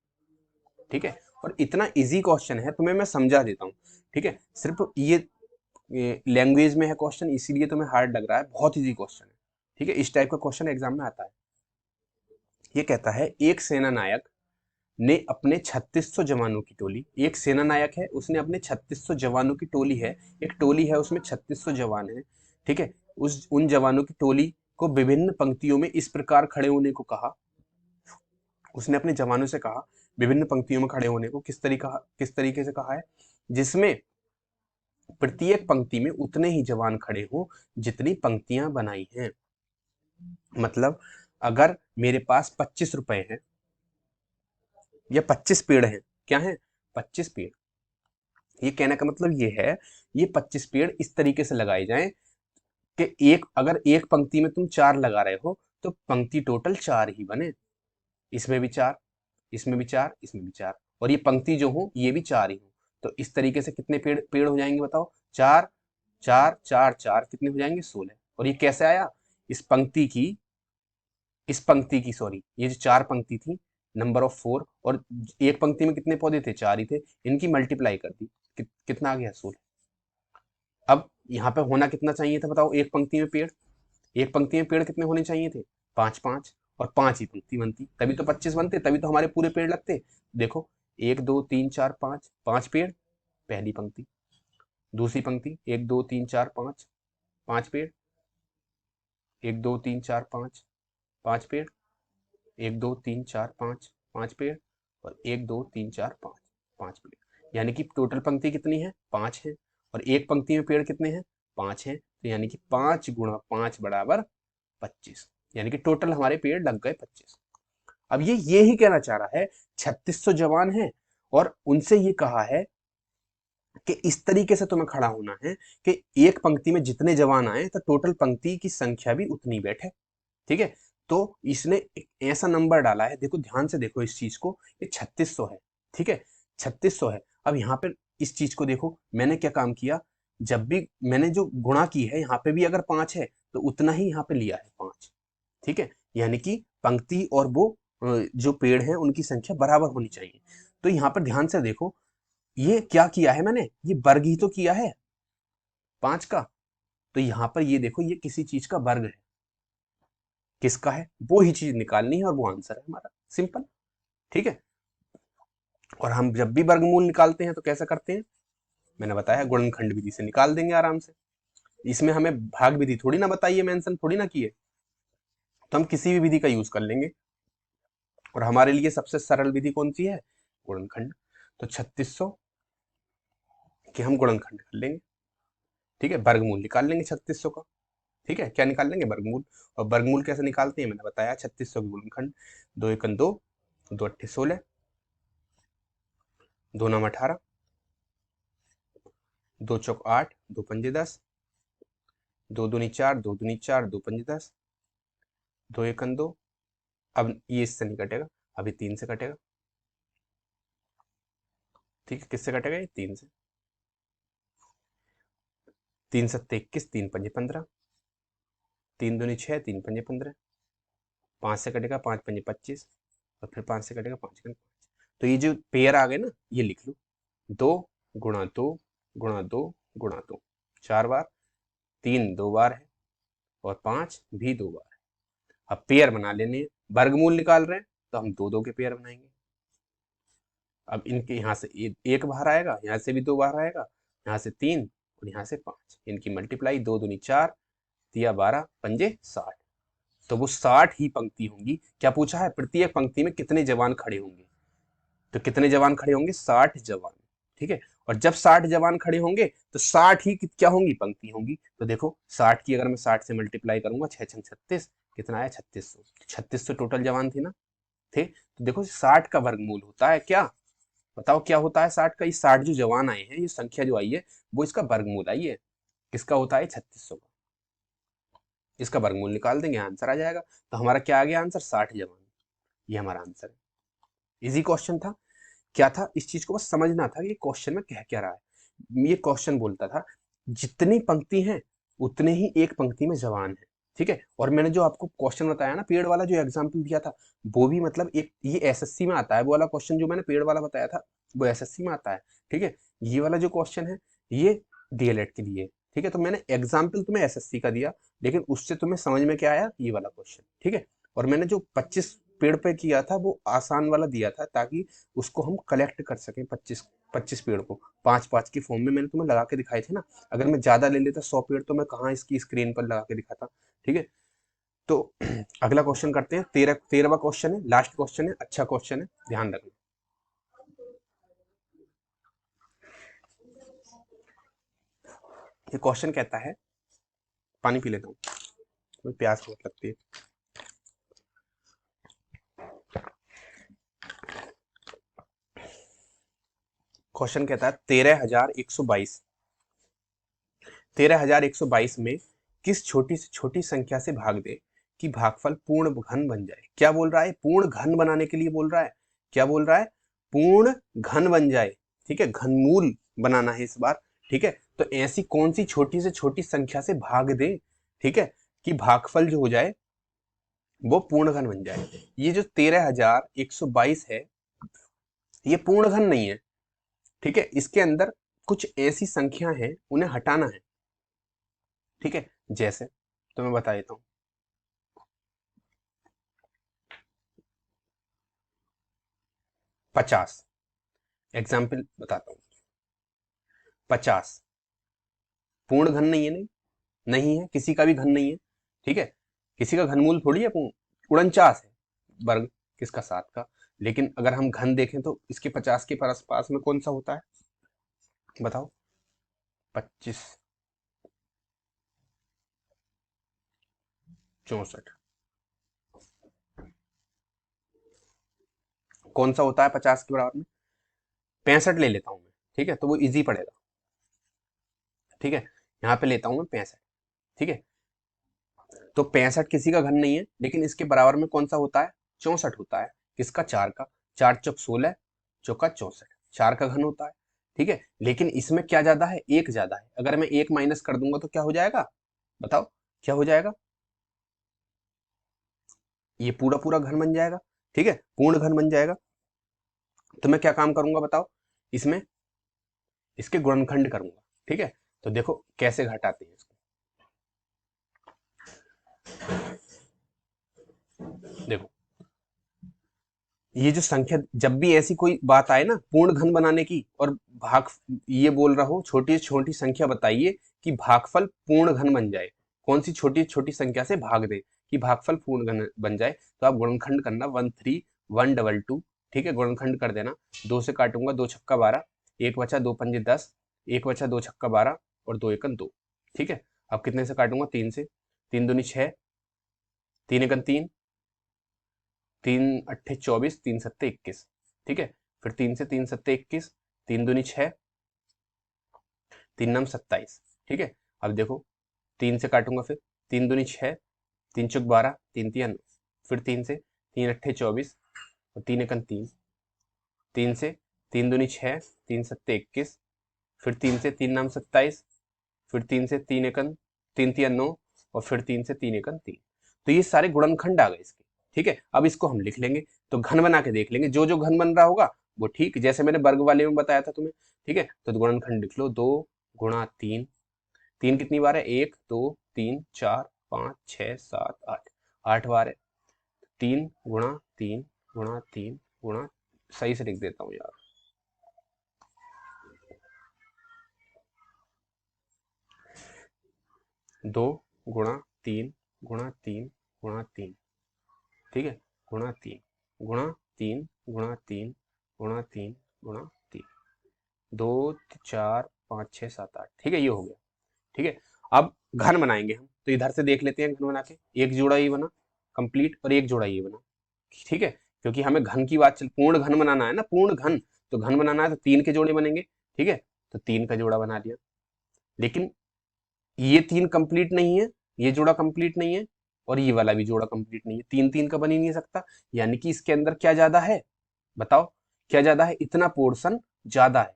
ठीक है, और इतना इजी क्वेश्चन है, तुम्हें मैं समझा देता हूँ। ठीक है, सिर्फ ये लैंग्वेज में है क्वेश्चन, इसीलिए तुम्हें हार्ड लग रहा है। बहुत इजी क्वेश्चन है। ठीक है, इस टाइप का क्वेश्चन एग्जाम में आता है। ये कहता है, एक सेना नायक ने अपने 3600 जवानों की टोली, एक सेना नायक है, उसने अपने 3600 जवानों की टोली है, एक टोली है उसमें 3600 जवान है। ठीक है, उन जवानों की टोली को विभिन्न पंक्तियों में इस प्रकार खड़े होने को कहा। उसने अपने जवानों से कहा विभिन्न पंक्तियों में खड़े होने को, किस तरीके से कहा है? जिसमें प्रत्येक पंक्ति में उतने ही जवान खड़े हों जितनी पंक्तियां बनाई हैं। मतलब अगर मेरे पास 25 रुपए हैं या 25 पेड़ हैं, क्या है? 25 पेड़। ये कहने का मतलब ये है, ये 25 पेड़ इस तरीके से लगाए जाएं कि अगर एक पंक्ति में तुम 4 लगा रहे हो तो पंक्ति टोटल 4 ही बने। इसमें भी 4, इसमें भी 4, इसमें भी 4, और ये पंक्ति जो हो ये भी 4 ही हो। तो इस तरीके से कितने पेड़ पेड़ हो जाएंगे बताओ? 4 4 4 4 कितने हो जाएंगे? 16। और ये कैसे आया? इस पंक्ति की सॉरी, ये जो 4 पंक्ति थी, नंबर ऑफ 4, और एक पंक्ति में कितने पौधे थे? 4 ही थे, इनकी मल्टीप्लाई कर दी, कितना आ गया? 16। अब यहाँ पे होना कितना चाहिए था बताओ? एक पंक्ति में पेड़, एक पंक्ति में पेड़ कितने होने चाहिए थे? 5 5, और 5 ही पंक्ति बनती, तभी तो 25 बनते, तभी तो हमारे पूरे पेड़ लगते। देखो 1 2 3 4 5, 5 पेड़ पहली पंक्ति। दूसरी पंक्ति 1 2 3 4 5, 5 पेड़। 1 2 3 4 5, 5 पेड़। 1 2 3 4 5, 5 पेड़। और 1 2 3 4 5, 5 पेड़। यानी कि टोटल पंक्ति कितनी है? 5 है। और एक पंक्ति में पेड़ कितने हैं? 5 हैं। तो यानी कि 5 गुणा 5 बराबर 25, यानी कि टोटल हमारे पेड़ लग गए 25। अब ये ही कहना चाह रहा है 3600 जवान हैं, और उनसे ये कहा है कि इस तरीके से तुम्हें खड़ा होना है कि एक पंक्ति में जितने जवान आए तो टोटल पंक्ति की संख्या भी उतनी बैठे। ठीक है, तो इसने एक ऐसा नंबर डाला है, देखो ध्यान से देखो इस चीज को, ये 3600 है। ठीक है, 3600 है। अब यहाँ पे इस चीज को देखो, मैंने क्या काम किया, जब भी मैंने जो गुणा की है, यहाँ पे भी अगर 5 है तो उतना ही यहाँ पे लिया है 5। ठीक है, यानी कि पंक्ति और वो जो पेड़ हैं उनकी संख्या बराबर होनी चाहिए। तो यहाँ पर ध्यान से देखो, ये क्या किया है मैंने, ये वर्ग ही तो किया है 5 का। तो यहाँ पर ये देखो, ये किसी चीज का वर्ग है, किसका है, वो ही चीज निकालनी है, और वो आंसर है हमारा, सिंपल। ठीक है, और हम जब भी वर्गमूल निकालते हैं तो कैसा करते हैं, मैंने बताया गुणनखंड विधि से निकाल देंगे आराम से। इसमें हमें भाग विधि थोड़ी ना बताइए, मेंशन थोड़ी ना किए, तो हम किसी भी विधि का यूज कर लेंगे। और हमारे लिए सबसे सरल विधि कौन सी है? गुणनखंड। तो 3600 के हम गुणनखंड कर लेंगे। ठीक है, वर्गमूल निकाल लेंगे 3600 का। ठीक है, क्या निकाल लेंगे? वर्गमूल। और वर्गमूल कैसे निकालते हैं मैंने बताया, 3600 के गुणनखंड, 2 एकम 2, 2 अट्ठे 16, 2 नम 18, 2 चौक 8, 2 पंजे 10, 2 दूनी 4, 2 दूनी 4, 2 पंजे 10, 2 एकम 2। अब ये इससे नहीं कटेगा, अभी 3 से कटेगा। ठीक है, किससे कटेगा? ये 3 से। 3 सत्ते 21, 3 पंजे 15, 3 दूनी 6, 3 पंजे 15, 5 से कटेगा 5 पंजे 25, और फिर 5 से कटेगा 5 5। तो ये जो पेयर आ गए ना, ये लिख लो, 2 गुणा 2 गुणा 2 गुणा 2, 4 बार, 3 2 बार है, और 5 भी 2 बार है। अब पेयर बना लेने हैं, वर्गमूल निकाल रहे हैं तो हम 2 2 के पेयर बनाएंगे। अब इनके यहाँ से एक बाहर आएगा, यहाँ से भी 2 बाहर आएगा, यहाँ से 3, और यहाँ से 5, इनकी मल्टीप्लाई, 2 दूनी 4, तिया 12, पंजे 60। तो वो 60 ही पंक्ति होंगी। क्या पूछा है? प्रत्येक पंक्ति में कितने जवान खड़े होंगे? तो कितने जवान खड़े होंगे? 60 जवान। ठीक है, और जब 60 जवान खड़े होंगे तो 60 ही क्या होंगी? पंक्ति होंगी। तो देखो 60 की अगर मैं 60 से मल्टीप्लाई करूंगा, 6 6 36, कितना आया? 3600। 3600 टोटल जवान थे ना, थे। तो देखो 60 का वर्गमूल होता है क्या? बताओ क्या होता है 60 का? ये 60 जो जवान आए हैं, ये संख्या जो आई है, वो इसका वर्गमूल आई है। किसका होता है? 3600 का। इसका वर्गमूल निकाल देंगे, आंसर आ जाएगा। तो हमारा क्या आ गया आंसर? 60 जवान। ये हमारा आंसर है। इजी क्वेश्चन था। क्या था? इस चीज को बस समझना था कि क्वेश्चन में कह क्या रहा है। ये क्वेश्चन बोलता था जितनी पंक्ति हैं उतने ही एक पंक्ति में जवान है। ठीक है, और मैंने जो आपको क्वेश्चन बताया ना, पेड़ वाला जो एग्जाम्पल दिया था, वो भी मतलब एक ये एसएससी में आता है। वो वाला क्वेश्चन जो मैंने पेड़ वाला बताया था, वो एसएससी में आता है। ठीक है, ये वाला जो क्वेश्चन है, ये डीएलएड के लिए। ठीक है, तो मैंने एग्जाम्पल तुम्हें एसएससी का दिया, लेकिन उससे तुम्हें समझ में क्या आया? ये वाला क्वेश्चन। ठीक है, और मैंने जो 25 पेड़ पे किया था, वो आसान वाला दिया था, ताकि उसको हम कलेक्ट कर सकें। 25 पेड़ को 5 5 की फॉर्म में मैंने तुम्हें लगा के दिखाए थे ना। अगर मैं ज्यादा ले लेता 100 पेड़, तो मैं कहाँ इसकी स्क्रीन पर लगा के दिखाता। ठीक है, तो अगला क्वेश्चन करते हैं। 13वां क्वेश्चन है, लास्ट क्वेश्चन है, अच्छा क्वेश्चन है, ध्यान रखना। ये क्वेश्चन कहता है, पानी पी लेता हूँ, प्यास बहुत लगती है। क्वेश्चन कहता है 13,122 13,122 में किस छोटी से छोटी संख्या से भाग दे कि भागफल पूर्ण घन बन जाए। क्या बोल रहा है? पूर्ण घन बनाने के लिए बोल रहा है। क्या बोल रहा है? पूर्ण घन बन जाए। ठीक है, घनमूल बनाना है इस बार। ठीक है, तो ऐसी कौन सी छोटी से छोटी संख्या से भाग दे, ठीक है, कि भागफल जो हो जाए वो पूर्ण घन बन जाए। ये जो 13,122 है, ये पूर्ण घन नहीं है। ठीक है, इसके अंदर कुछ ऐसी संख्या है, उन्हें हटाना है। ठीक है, जैसे तो मैं बता देता हूं। 50 एग्जाम्पल बताता हूं। 50 पूर्ण घन नहीं है, नहीं नहीं है, किसी का भी घन नहीं है। ठीक है, किसी का घनमूल थोड़ी है पूर्ण। 49 है वर्ग किसका? 7 का। लेकिन अगर हम घन देखें तो इसके 50 के पास में कौन सा होता है बताओ? 25, 64 कौन सा होता है 50 के बराबर में? 65 ले लेता हूं मैं। ठीक है, तो वो इजी पड़ेगा। ठीक है, यहाँ पे लेता हूं मैं 65। ठीक है, तो 65 किसी का घन नहीं है, लेकिन इसके बराबर में कौन सा होता है? 64 होता है। किसका? 4 का। 4 चौक 16, चौका 64, 4 का घन होता है। ठीक है, लेकिन इसमें क्या ज्यादा है? एक ज्यादा है। अगर मैं एक माइनस कर दूंगा तो क्या हो जाएगा बताओ? क्या हो जाएगा? ये पूरा पूरा घन बन जाएगा। ठीक है, पूर्ण घन बन जाएगा। तो मैं क्या काम करूंगा बताओ? इसमें इसके गुणनखंड करूंगा। ठीक है, तो देखो कैसे घटाते हैं इसको। देखो, ये जो संख्या, जब भी ऐसी कोई बात आए ना पूर्ण घन बनाने की, और भाग ये बोल रहा हूं छोटी से छोटी संख्या बताइए कि भागफल पूर्ण घन बन जाए, कौन सी छोटी छोटी संख्या से भाग दे कि भागफल पूर्ण घन बन जाए, तो आप गुणनखंड करना 13122। ठीक है, गुणनखंड कर देना। 2 से काटूंगा, 2 छक्का 12, 1 बचा, 2 पंजे 10, 1 बचा, 2 छक्का 12 और 2 एकन 2। ठीक है, अब कितने से काटूंगा? 3 से। 3 दूनी 6, 3 एकन 3, 3 अट्ठे 24, 3 सत्ते 21। ठीक है, फिर 3 से 3 सत्ते 21, 3 दूनी 6, 3 नम 27। ठीक है, अब देखो 3 से काटूंगा, फिर 3 दूनी 6, 3 चौक 12, 3 तिया 9, फिर 3 से 3 अट्ठे 24 और 3 एकन 3, 3 से 3 दूनी 6, 3 सत्ते 21, फिर 3 से 3 नाम 27, फिर 3 से 3 एकन 3 तिया 9 और फिर 3 से 3 एकन 3। तो ये सारे गुणनखंड आ गए इसके। ठीक है, अब इसको हम लिख लेंगे, तो घन बना के देख लेंगे, जो जो घन बन रहा होगा वो ठीक, जैसे मैंने वर्ग वाले में बताया था तुम्हें। ठीक है, तो गुणनखंड लिख लो। 2 गुणा 3, 3 कितनी बार है? 1 2 3 4 5 6 7 8, 8 बार है। 3 गुणा 3 गुणा 3 गुणा, सही से लिख देता हूँ यार, 2 गुणा 3 गुणा 3 गुणा 3। ठीक है, गुणा 3 गुणा 3 गुणा 3 गुणा 3 गुणा 3, 2 4 5 6 7 8। ठीक है, ये हो गया। ठीक है, अब घन बनाएंगे हम, तो इधर से देख लेते हैं घन बना के। एक जोड़ा ये बना कंप्लीट और एक जोड़ा ये बना। ठीक है, क्योंकि हमें घन की बात चल, पूर्ण घन बनाना है ना, पूर्ण घन, तो घन बनाना है तो 3 के जोड़े बनेंगे। ठीक है, तो 3 का जोड़ा बना लिया। लेकिन ये 3 कंप्लीट नहीं है, ये जोड़ा कंप्लीट नहीं है, और ये वाला भी जोड़ा कंप्लीट नहीं है। 3 3 का बन ही नहीं सकता, यानी कि इसके अंदर क्या ज्यादा है बताओ? क्या ज्यादा है? इतना पोर्शन ज्यादा है।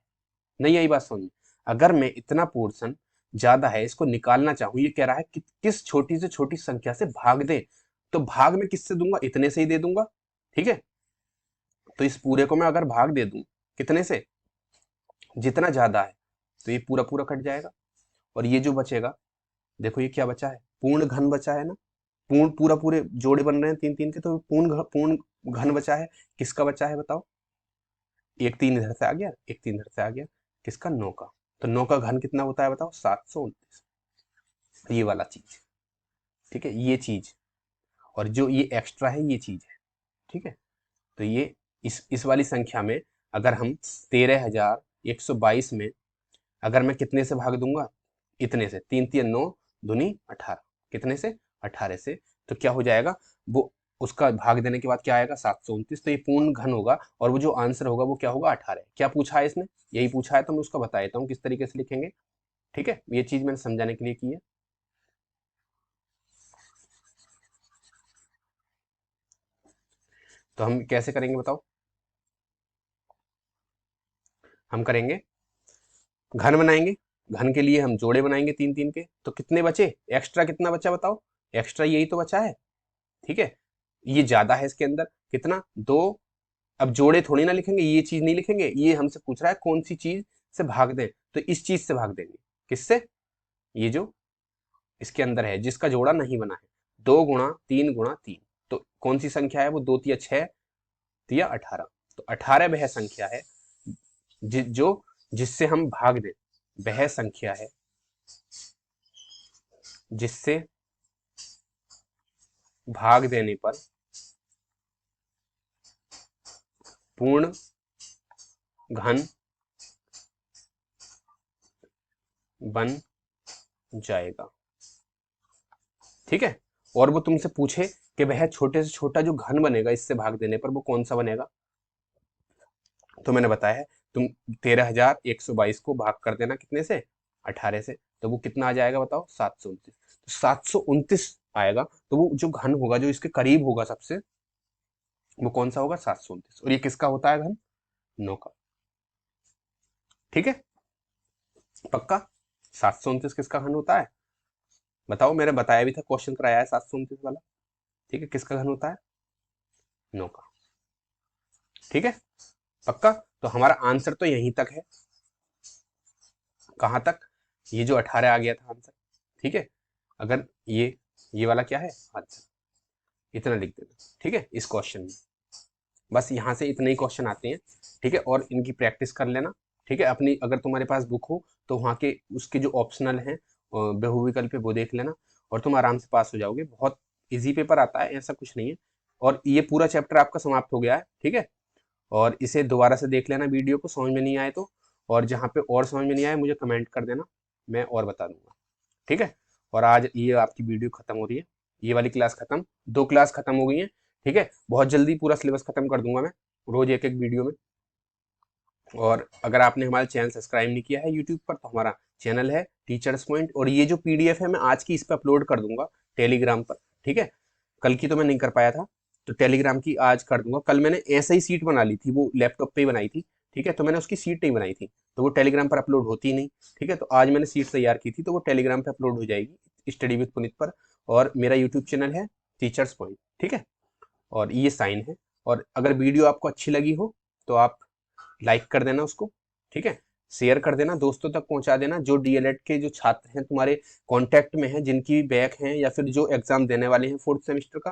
नहीं आई बात समझ में? अगर मैं इतना पोर्शन ज्यादा है इसको निकालना चाहूं, ये कह रहा है कि किस छोटी से छोटी संख्या से भाग दे, तो भाग में किससे दूंगा? इतने से ही दे दूंगा। ठीक है, तो इस पूरे को मैं अगर भाग दे दूं कितने से? जितना ज्यादा है, तो ये पूरा पूरा कट जाएगा। और ये जो बचेगा, देखो ये क्या बचा है? पूर्ण घन बचा है ना। पूर्ण पूरा पूरे जोड़े बन रहे हैं 3 3 के, तो पूर्ण घन बचा है। किसका बचा है बताओ? एक 3 इधर से आ गया, एक 3 इधर से आ गया, किसका? 9 का। तो 9 का घन कितना होता है बताओ? 729। ये वाला चीज। ठीक है, ये चीज, और जो ये एक्स्ट्रा है ये चीज है। ठीक है, तो ये इस वाली संख्या में अगर हम 13,122 में अगर मैं कितने से भाग दूंगा? इतने से। 3 3 9 दूनी 18, कितने से? 18 से। तो क्या हो जाएगा वो? उसका भाग देने के बाद क्या आएगा? 729। तो ये पूर्ण घन होगा, और वो जो आंसर होगा वो क्या होगा? 18। क्या पूछा है इसने? यही पूछा है, तो मैं उसका बता देता हूँ किस तरीके से लिखेंगे। ठीक है, ये चीज मैंने समझाने के लिए की है। तो हम कैसे करेंगे बताओ? हम करेंगे घन बनाएंगे। घन के लिए हम जोड़े बनाएंगे तीन तीन के। तो कितने बचे? एक्स्ट्रा कितना बचा बताओ? एक्स्ट्रा यही तो बचा है। ठीक है, ये ज्यादा है इसके अंदर कितना? दो। अब जोड़े थोड़ी ना लिखेंगे, ये चीज नहीं लिखेंगे, ये हमसे पूछ रहा है कौन सी चीज से भाग दें, तो इस चीज से भाग देंगे। किससे? ये जो इसके अंदर है जिसका जोड़ा नहीं बना है। 2 गुणा 3 गुणा 3। तो कौन सी संख्या है वो? 2 तिया 6, तिया 18। तो 18 वह संख्या है जो जिससे हम भाग दें। वह संख्या है जिससे भाग देने पर पूर्ण घन बन जाएगा। ठीक है, और वो तुमसे पूछे कि वह छोटे से छोटा जो घन बनेगा इससे भाग देने पर, वो कौन सा बनेगा? तो मैंने बताया है, तुम 13,122 को भाग कर देना कितने से? 18 से। तो वो कितना आ जाएगा बताओ? 729। तो 729 आएगा। तो वो जो घन होगा, जो इसके करीब होगा सबसे, वो कौन सा होगा? 729। और ये किसका होता है घन? 9 का। ठीक है, पक्का? 729 किसका घन होता है? बताओ, मैंने बताया भी था, क्वेश्चन कराया है 729 वाला। ठीक है, किसका घन होता है? 9 का। ठीक है, पक्का? तो हमारा आंसर तो यहीं तक है। कहां तक? ये जो 18 आ गया था आंसर। ठीक है, अगर ये वाला क्या है? आंसर। इतना लिख देना। ठीक है, इस क्वेश्चन में बस यहां से इतने ही क्वेश्चन आते हैं। ठीक है, और इनकी प्रैक्टिस कर लेना। ठीक है, अपनी अगर तुम्हारे पास बुक हो तो वहाँ के उसके जो ऑप्शनल हैं बहुविकल्प पे वो देख लेना, और तुम आराम से पास हो जाओगे। बहुत इजी पेपर आता है, ऐसा कुछ नहीं है। और ये पूरा चैप्टर आपका समाप्त हो गया है। ठीक है, और इसे दोबारा से देख लेना वीडियो को, समझ में नहीं आए तो। और जहाँ पे और समझ में नहीं आए मुझे कमेंट कर देना, मैं और बता दूंगा। ठीक है, और आज ये आपकी वीडियो खत्म हो रही है। ये वाली क्लास खत्म, 2 क्लास खत्म हो गई हैं। ठीक है, बहुत जल्दी पूरा सिलेबस खत्म कर दूंगा मैं, रोज एक एक वीडियो में। और अगर आपने हमारा चैनल सब्सक्राइब नहीं किया है यूट्यूब पर, तो हमारा चैनल है टीचर्स पॉइंट, और ये जो पीडीएफ है मैं आज की इस पर अपलोड कर दूंगा टेलीग्राम पर। ठीक है, कल की तो मैं नहीं कर पाया था, तो टेलीग्राम की आज कर दूंगा। कल मैंने ऐसे ही सीट बना ली थी, वो लैपटॉप पे ही बनाई थी। ठीक है, तो मैंने उसकी सीट नहीं बनाई थी, तो वो टेलीग्राम पर अपलोड होती नहीं। ठीक है, तो आज मैंने सीट तैयार की थी, तो वो टेलीग्राम पर अपलोड हो जाएगी स्टडी विद पुनीत पर। और मेरा यूट्यूब चैनल है टीचर्स पॉइंट। ठीक है, और ये साइन है। और अगर वीडियो आपको अच्छी लगी हो तो आप लाइक कर देना उसको। ठीक है, शेयर कर देना, दोस्तों तक पहुंचा देना। जो डीएलएड के जो छात्र हैं तुम्हारे कांटेक्ट में हैं, जिनकी बैक हैं या फिर जो एग्जाम देने वाले हैं 4th सेमेस्टर का,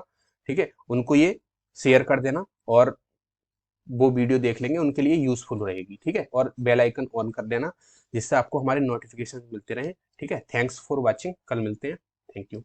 ठीक है, उनको ये शेयर कर देना, और वो वीडियो देख लेंगे, उनके लिए यूजफुल रहेगी। ठीक है, और बेल आइकन ऑन कर देना, जिससे आपको हमारे नोटिफिकेशन मिलते रहें। ठीक है, थैंक्स फॉर वॉचिंग, कल मिलते हैं। Thank you.